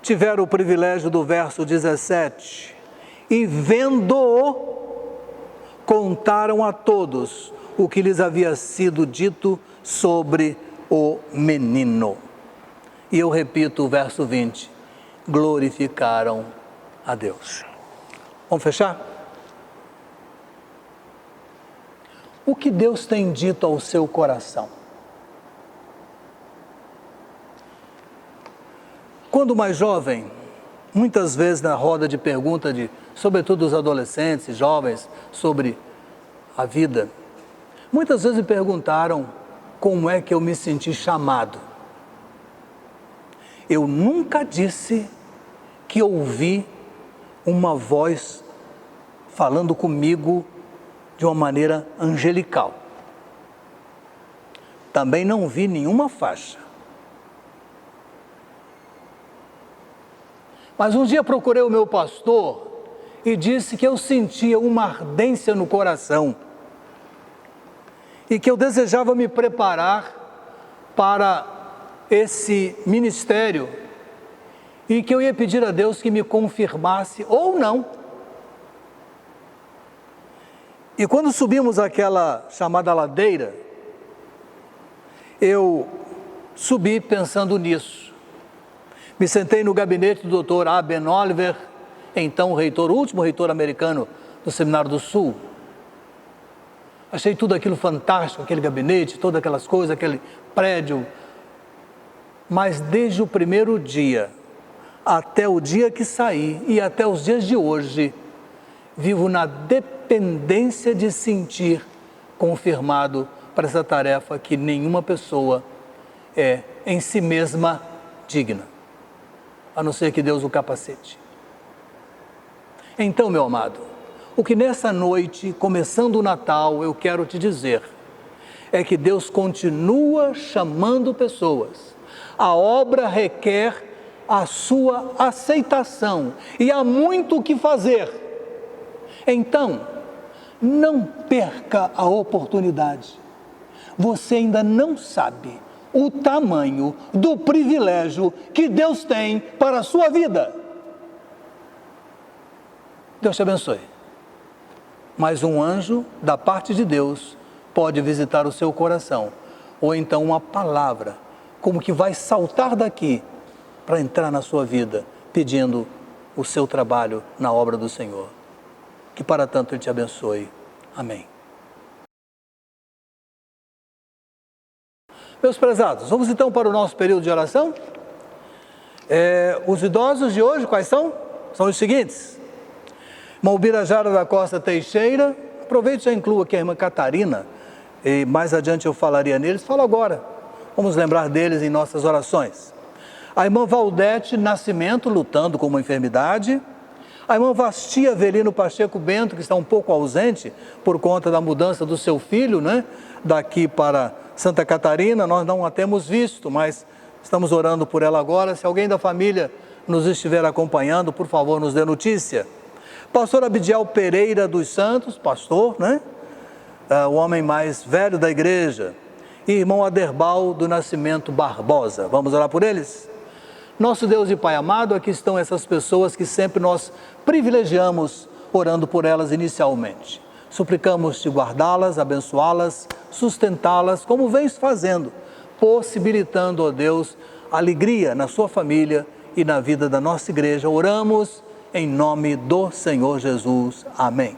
Tiveram o privilégio do verso 17, e vendo-o, contaram a todos o que lhes havia sido dito sobre o menino. E eu repito o verso 20, glorificaram a Deus. Vamos fechar? O que Deus tem dito ao seu coração? Quando mais jovem, muitas vezes na roda de pergunta sobretudo os adolescentes, jovens, sobre a vida, muitas vezes me perguntaram como é que eu me senti chamado. Eu nunca disse que ouvi uma voz falando comigo de uma maneira angelical. Também não vi nenhuma faixa. Mas um dia procurei o meu pastor e disse que eu sentia uma ardência no coração. e que eu desejava me preparar para esse ministério e que eu ia pedir a Deus que me confirmasse ou não. E quando subimos aquela chamada ladeira, eu subi pensando nisso. Me sentei no gabinete do Dr. A. Ben Oliver, então reitor, o último reitor americano do Seminário do Sul. Achei tudo aquilo fantástico, aquele gabinete, todas aquelas coisas, aquele prédio. Mas desde o primeiro dia, até o dia que saí e até os dias de hoje, vivo na dependência de sentir confirmado para essa tarefa que nenhuma pessoa é em si mesma digna, a não ser que Deus o capacite. Então, meu amado, o que nessa noite, começando o Natal, eu quero te dizer, é que Deus continua chamando pessoas. A obra requer a sua aceitação e há muito o que fazer. Então, não perca a oportunidade. Você ainda não sabe o tamanho do privilégio que Deus tem para a sua vida. Deus te abençoe. Mas um anjo da parte de Deus pode visitar o seu coração, ou então uma palavra, como que vai saltar daqui para entrar na sua vida, pedindo o seu trabalho na obra do Senhor. Que para tanto Ele te abençoe. Amém. Meus prezados, vamos então para o nosso período de oração? Os idosos de hoje, quais são? São os seguintes. Irmão Birajara da Costa Teixeira, aproveite e já inclua aqui a irmã Catarina, e mais adiante eu falaria neles, falo agora. Vamos lembrar deles em nossas orações. A irmã Valdete Nascimento, lutando com uma enfermidade. A irmã Vastia Avelino Pacheco Bento, que está um pouco ausente por conta da mudança do seu filho, né? Daqui para Santa Catarina, nós não a temos visto, mas estamos orando por ela agora. Se alguém da família nos estiver acompanhando, por favor, nos dê notícia. Pastor Abidiel Pereira dos Santos, pastor, né? O homem mais velho da igreja. E irmão Aderbal do Nascimento Barbosa. Vamos orar por eles? Nosso Deus e Pai amado, aqui estão essas pessoas que sempre nós privilegiamos orando por elas inicialmente. Suplicamos-te guardá-las, abençoá-las, sustentá-las, como vens fazendo, possibilitando, ó Deus, alegria na sua família e na vida da nossa igreja. Oramos em nome do Senhor Jesus. Amém.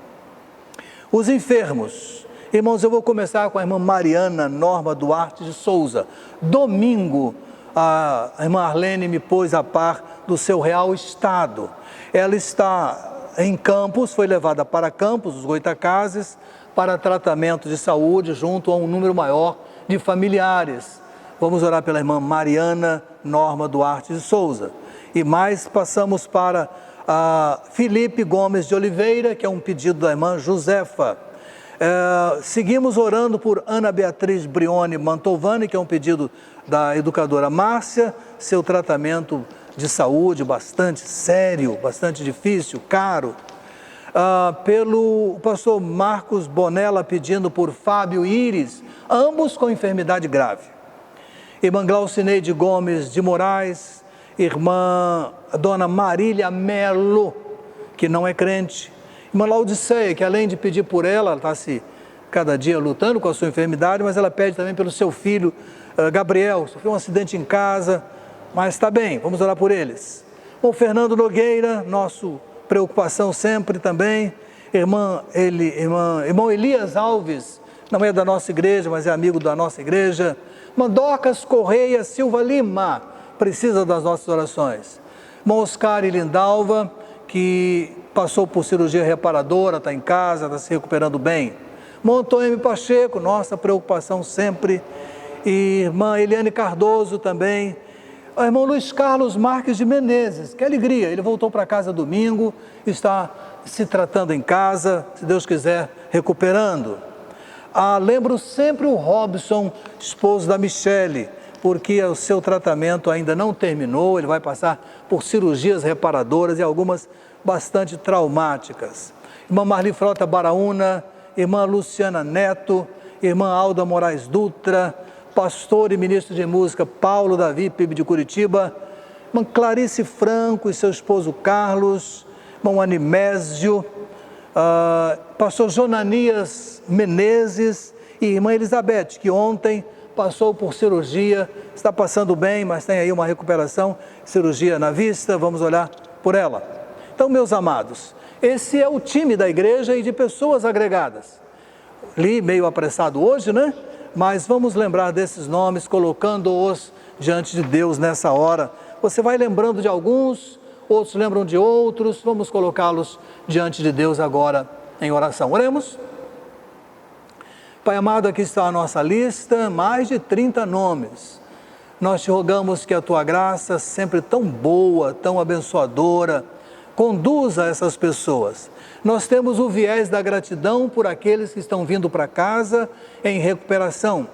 Os enfermos. Irmãos, eu vou começar com a irmã Mariana Norma Duarte de Souza. Domingo, a irmã Arlene me pôs a par do seu real estado. Ela está em Campos, foi levada para Campos, os Goitacazes, para tratamento de saúde junto a um número maior de familiares. Vamos orar pela irmã Mariana Norma Duarte de Souza. E mais passamos para Felipe Gomes de Oliveira, que é um pedido da irmã Josefa. Seguimos orando por Ana Beatriz Brione Mantovani, que é um pedido da educadora Márcia, seu tratamento de saúde bastante sério, bastante difícil, caro. Pelo pastor Marcos Bonella, pedindo por Fábio Íris, ambos com enfermidade grave. Irmã Glaucineide Gomes de Moraes, irmã dona Marília Melo, que não é crente. Irmã Laudiceia, que além de pedir por ela está cada dia lutando com a sua enfermidade, mas ela pede também pelo seu filho Gabriel, sofreu um acidente em casa, mas está bem, vamos orar por eles. O Fernando Nogueira, nossa preocupação sempre também. Irmão Elias Alves, não é da nossa igreja, mas é amigo da nossa igreja. Mandocas Correia Silva Lima, precisa das nossas orações. Irmão Oscar e Lindalva, que passou por cirurgia reparadora, está em casa, está se recuperando bem. Irmão Antônio Pacheco, nossa preocupação sempre. E irmã Eliane Cardoso também. O irmão Luiz Carlos Marques de Menezes, que alegria, ele voltou para casa domingo, está se tratando em casa, se Deus quiser, recuperando. Lembro sempre o Robson, esposo da Michele, porque o seu tratamento ainda não terminou, ele vai passar por cirurgias reparadoras e algumas bastante traumáticas. Irmã Marli Frota Baraúna, irmã Luciana Neto, irmã Alda Moraes Dutra, pastor e ministro de música Paulo Davi PIB de Curitiba, irmã Clarice Franco e seu esposo Carlos, irmão Animésio, pastor Jonanias Menezes e irmã Elizabeth, que ontem passou por cirurgia, está passando bem, mas tem aí uma recuperação, cirurgia na vista, vamos olhar por ela. Então, meus amados, esse é o time da igreja e de pessoas agregadas. Li meio apressado hoje, né? Mas vamos lembrar desses nomes, colocando-os diante de Deus nessa hora. Você vai lembrando de alguns, outros lembram de outros, vamos colocá-los diante de Deus agora em oração. Oremos. Pai amado, aqui está a nossa lista, mais de 30 nomes. Nós te rogamos que a tua graça, sempre tão boa, tão abençoadora, conduza essas pessoas. Nós temos o viés da gratidão por aqueles que estão vindo para casa em recuperação.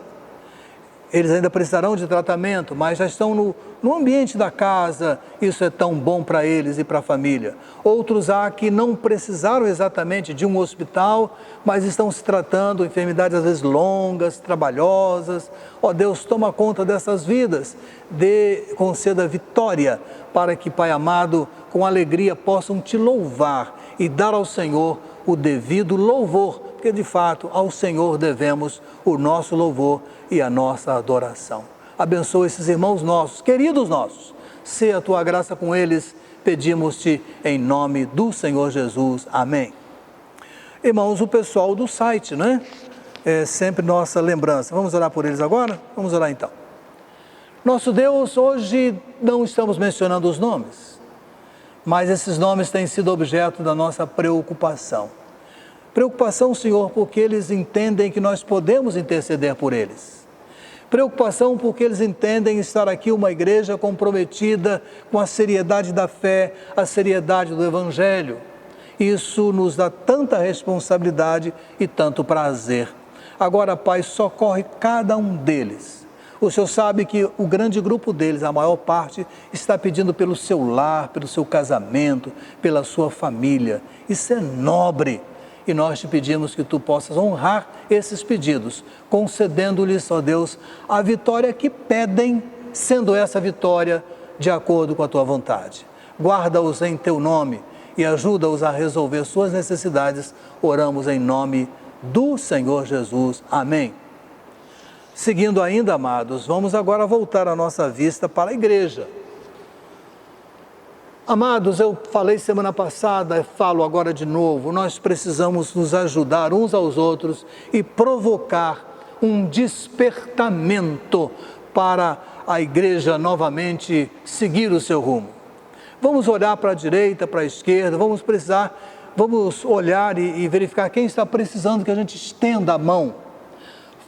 Eles ainda precisarão de tratamento, mas já estão no ambiente da casa, isso é tão bom para eles e para a família. Outros há que não precisaram exatamente de um hospital, mas estão se tratando de enfermidades às vezes longas, trabalhosas. Ó Deus, toma conta dessas vidas, conceda vitória para que, Pai amado, com alegria possam te louvar e dar ao Senhor o devido louvor, porque de fato ao Senhor devemos o nosso louvor e a nossa adoração. Abençoa esses irmãos nossos, queridos nossos, se a tua graça com eles, pedimos-te em nome do Senhor Jesus. Amém. Irmãos, o pessoal do site, né? É sempre nossa lembrança. Vamos orar por eles agora? Vamos orar então. Nosso Deus, hoje não estamos mencionando os nomes, mas esses nomes têm sido objeto da nossa preocupação. Preocupação, Senhor, porque eles entendem que nós podemos interceder por eles. Preocupação porque eles entendem estar aqui uma igreja comprometida com a seriedade da fé, a seriedade do Evangelho. Isso nos dá tanta responsabilidade e tanto prazer. Agora, Pai, socorre cada um deles. O Senhor sabe que o grande grupo deles, a maior parte, está pedindo pelo seu lar, pelo seu casamento, pela sua família. Isso é nobre. E nós te pedimos que tu possas honrar esses pedidos, concedendo-lhes, ó Deus, a vitória que pedem, sendo essa vitória de acordo com a tua vontade. Guarda-os em teu nome e ajuda-os a resolver suas necessidades. Oramos em nome do Senhor Jesus. Amém. Seguindo ainda, amados, vamos agora voltar a nossa vista para a igreja. Amados, eu falei semana passada, falo agora de novo, nós precisamos nos ajudar uns aos outros e provocar um despertamento para a igreja novamente seguir o seu rumo. Vamos olhar para a direita, para a esquerda, vamos olhar e verificar quem está precisando que a gente estenda a mão.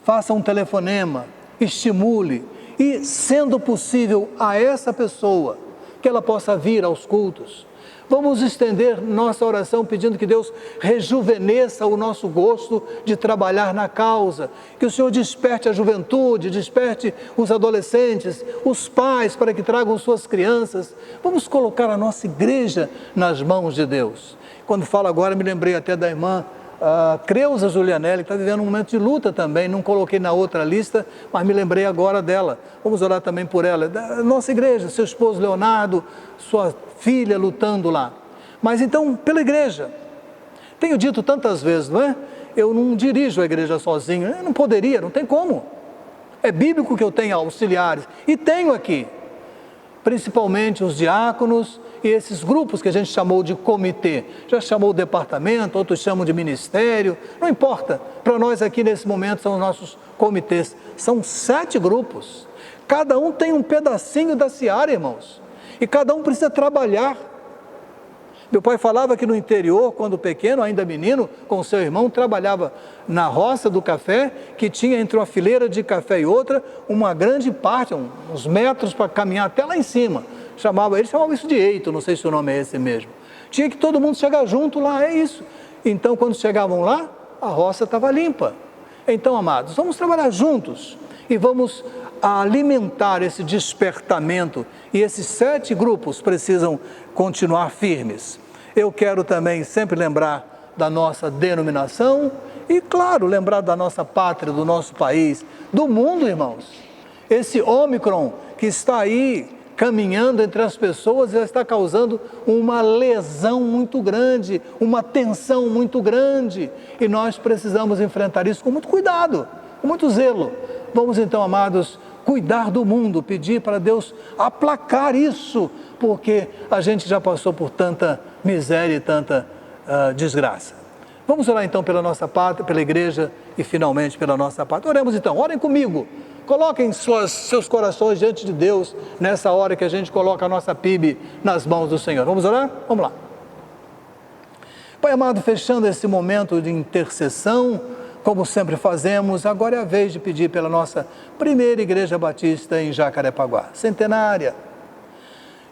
Faça um telefonema, estimule e, sendo possível, a essa pessoa, que ela possa vir aos cultos. Vamos estender nossa oração pedindo que Deus rejuvenesça o nosso gosto de trabalhar na causa, que o Senhor desperte a juventude, desperte os adolescentes, os pais para que tragam suas crianças. Vamos colocar a nossa igreja nas mãos de Deus. Quando falo agora, me lembrei até da irmã Creuza Julianelli, que está vivendo um momento de luta também, não coloquei na outra lista, mas me lembrei agora dela. Vamos orar também por ela, da nossa igreja, seu esposo Leonardo, sua filha lutando lá. Mas então, pela igreja, tenho dito tantas vezes, não é? Eu não dirijo a igreja sozinho, eu não poderia, não tem como. É bíblico que eu tenha auxiliares, e tenho aqui, principalmente os diáconos, e esses grupos que a gente chamou de comitê, já chamou departamento, outros chamam de ministério, não importa, para nós aqui nesse momento são os nossos comitês, são 7 grupos, cada um tem um pedacinho da seara, irmãos, e cada um precisa trabalhar. Meu pai falava que no interior, quando pequeno, ainda menino, com seu irmão, trabalhava na roça do café, que tinha entre uma fileira de café e outra, uma grande parte, uns metros para caminhar até lá em cima. Eles chamavam isso de eito, não sei se o nome é esse mesmo. Tinha que todo mundo chegar junto lá, é isso. Então, quando chegavam lá, a roça estava limpa. Então, amados, vamos trabalhar juntos e vamos alimentar esse despertamento. E esses 7 grupos precisam continuar firmes. Eu quero também sempre lembrar da nossa denominação e, claro, lembrar da nossa pátria, do nosso país, do mundo, irmãos. Esse Ômicron que está aí caminhando entre as pessoas já está causando uma lesão muito grande, uma tensão muito grande. E nós precisamos enfrentar isso com muito cuidado, com muito zelo. Vamos então, amados, cuidar do mundo, pedir para Deus aplacar isso, porque a gente já passou por tanta miséria e tanta desgraça. Vamos orar então pela nossa pátria, pela igreja e finalmente pela nossa pátria. Oremos então, orem comigo. Coloquem seus corações diante de Deus nessa hora que a gente coloca a nossa PIB nas mãos do Senhor. Vamos orar? Vamos lá. Pai amado, fechando esse momento de intercessão, como sempre fazemos, agora é a vez de pedir pela nossa primeira Igreja Batista em Jacarepaguá, centenária.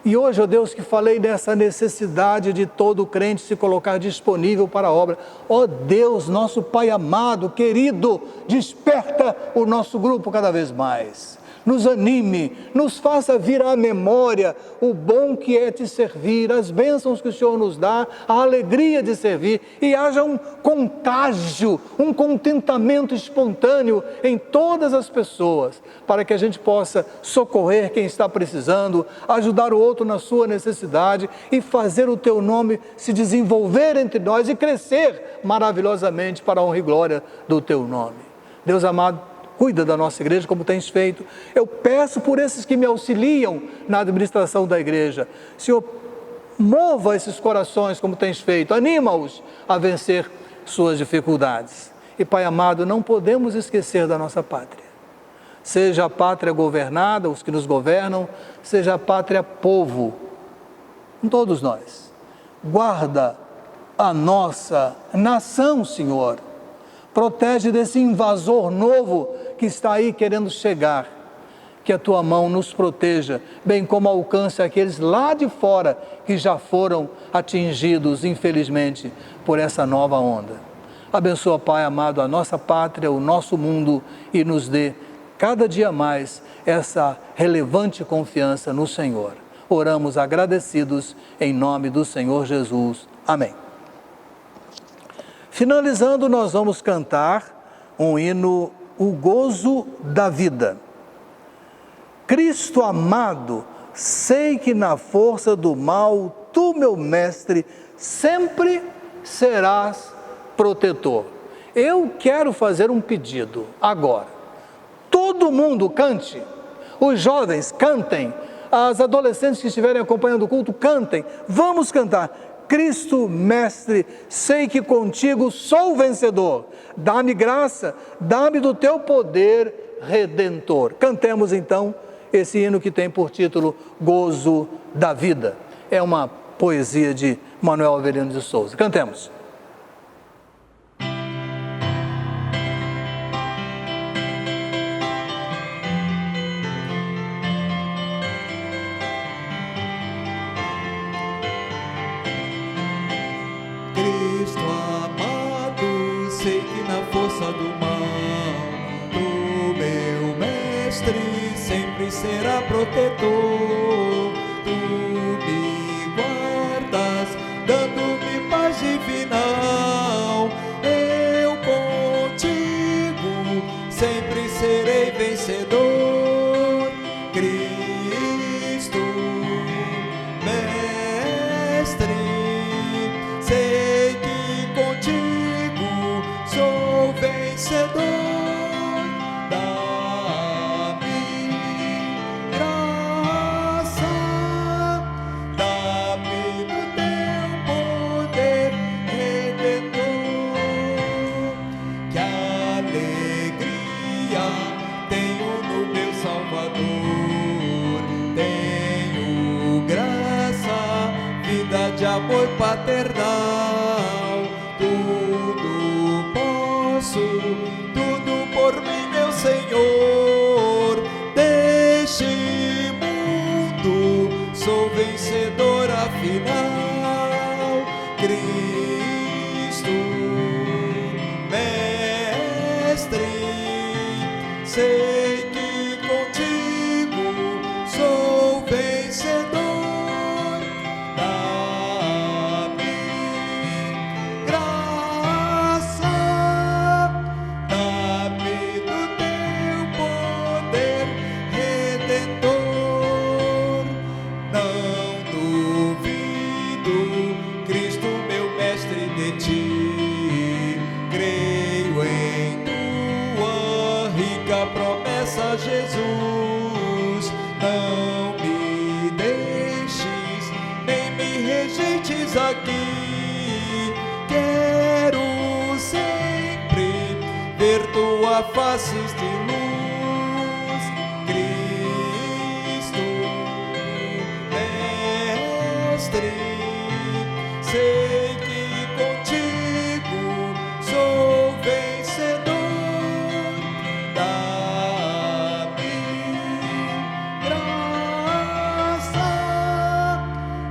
E hoje, ó Deus, que falei dessa necessidade de todo crente se colocar disponível para a obra. Ó Deus, nosso Pai amado, querido, desperta o nosso grupo cada vez mais. Nos anime, nos faça vir à memória o bom que é te servir, as bênçãos que o Senhor nos dá, a alegria de servir, e haja um contágio, um contentamento espontâneo em todas as pessoas, para que a gente possa socorrer quem está precisando, ajudar o outro na sua necessidade e fazer o teu nome se desenvolver entre nós e crescer maravilhosamente para a honra e glória do teu nome. Deus amado, cuida da nossa igreja como tens feito. Eu peço por esses que me auxiliam na administração da igreja. Senhor, mova esses corações como tens feito, anima-os a vencer suas dificuldades. E Pai amado, não podemos esquecer da nossa pátria. Seja a pátria governada, os que nos governam, seja a pátria povo, todos nós. Guarda a nossa nação, Senhor. Protege desse invasor novo que está aí querendo chegar. Que a tua mão nos proteja, bem como alcance aqueles lá de fora que já foram atingidos, infelizmente, por essa nova onda. Abençoa, Pai amado, a nossa pátria, o nosso mundo e nos dê cada dia mais essa relevante confiança no Senhor. Oramos agradecidos em nome do Senhor Jesus. Amém. Finalizando, nós vamos cantar um hino, O Gozo da Vida. Cristo amado, sei que na força do mal, tu, meu mestre, sempre serás protetor. Eu quero fazer um pedido agora. Todo mundo cante, os jovens cantem, as adolescentes que estiverem acompanhando o culto cantem, vamos cantar. Cristo, mestre, sei que contigo sou vencedor. Dá-me graça, dá-me do teu poder redentor. Cantemos então esse hino que tem por título Gozo da Vida. É uma poesia de Manuel Avelino de Souza. Cantemos.
Será protetor, tu me guardas, dando-me paz divinal. Eu contigo sempre serei vencedor. Cristo, mestre, sei que contigo sou vencedor. Amor paternal, tudo posso, tudo por mim, meu Senhor. Deste mundo sou vencedor afinal. Cristo, mestre, sei que contigo sou vencedor. Graça aqui. Quero sempre ver tua face de luz, Cristo, Mestre. Sei que contigo sou vencedor. Dá-me graça,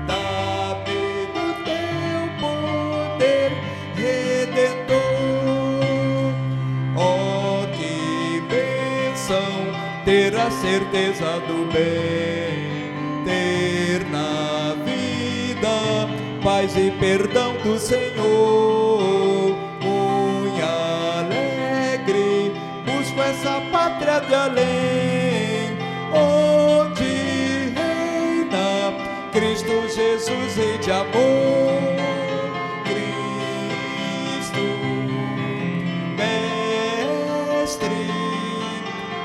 dá-me do teu poder redentor. Oh, que bênção ter a certeza do bem, ter na vida paz e perdão do Senhor. Muito alegre busco essa pátria de além, onde reina Cristo Jesus, Rei de amor. Cristo, Mestre,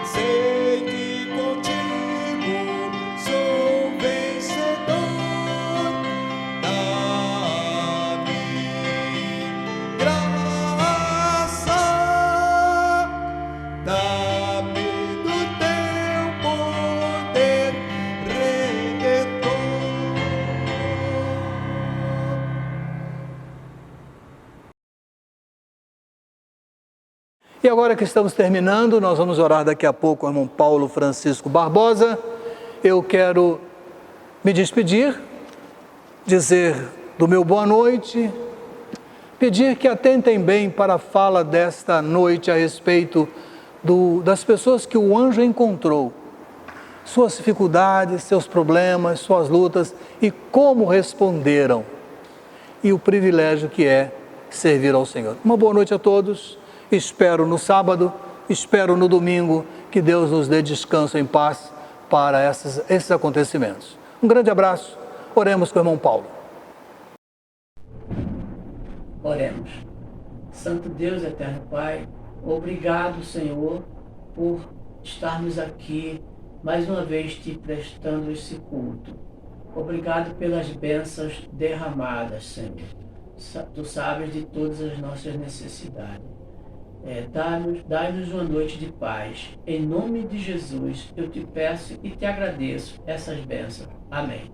sei que contigo sou vencedor. Dá-me graça, dá-me do teu poder redentor.
E agora que estamos terminando, nós vamos orar daqui a pouco com o irmão Paulo Francisco Barbosa. Eu quero me despedir, dizer do meu boa noite, pedir que atentem bem para a fala desta noite a respeito das pessoas que o anjo encontrou, suas dificuldades, seus problemas, suas lutas e como responderam, e o privilégio que é servir ao Senhor. Uma boa noite a todos. Espero no sábado, espero no domingo, que Deus nos dê descanso em paz para esses acontecimentos. Um grande abraço, oremos com o irmão Paulo.
Oremos. Santo Deus, eterno Pai, obrigado, Senhor, por estarmos aqui mais uma vez te prestando esse culto. Obrigado pelas bênçãos derramadas, Senhor. Tu sabes de todas as nossas necessidades. Dai-nos uma noite de paz. Em nome de Jesus, eu te peço e te agradeço essas bênçãos. Amém.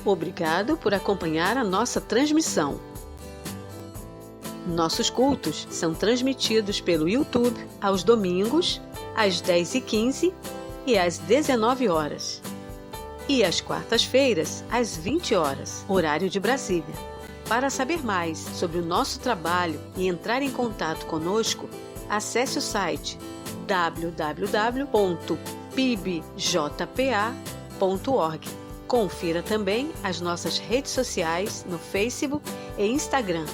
Obrigado por acompanhar a nossa transmissão. Nossos cultos são transmitidos pelo YouTube aos domingos, às 10h15 e às 19 horas. E às quartas-feiras, às 20 horas, horário de Brasília. Para saber mais sobre o nosso trabalho e entrar em contato conosco, acesse o site www.pibjpa.org. Confira também as nossas redes sociais no Facebook e Instagram.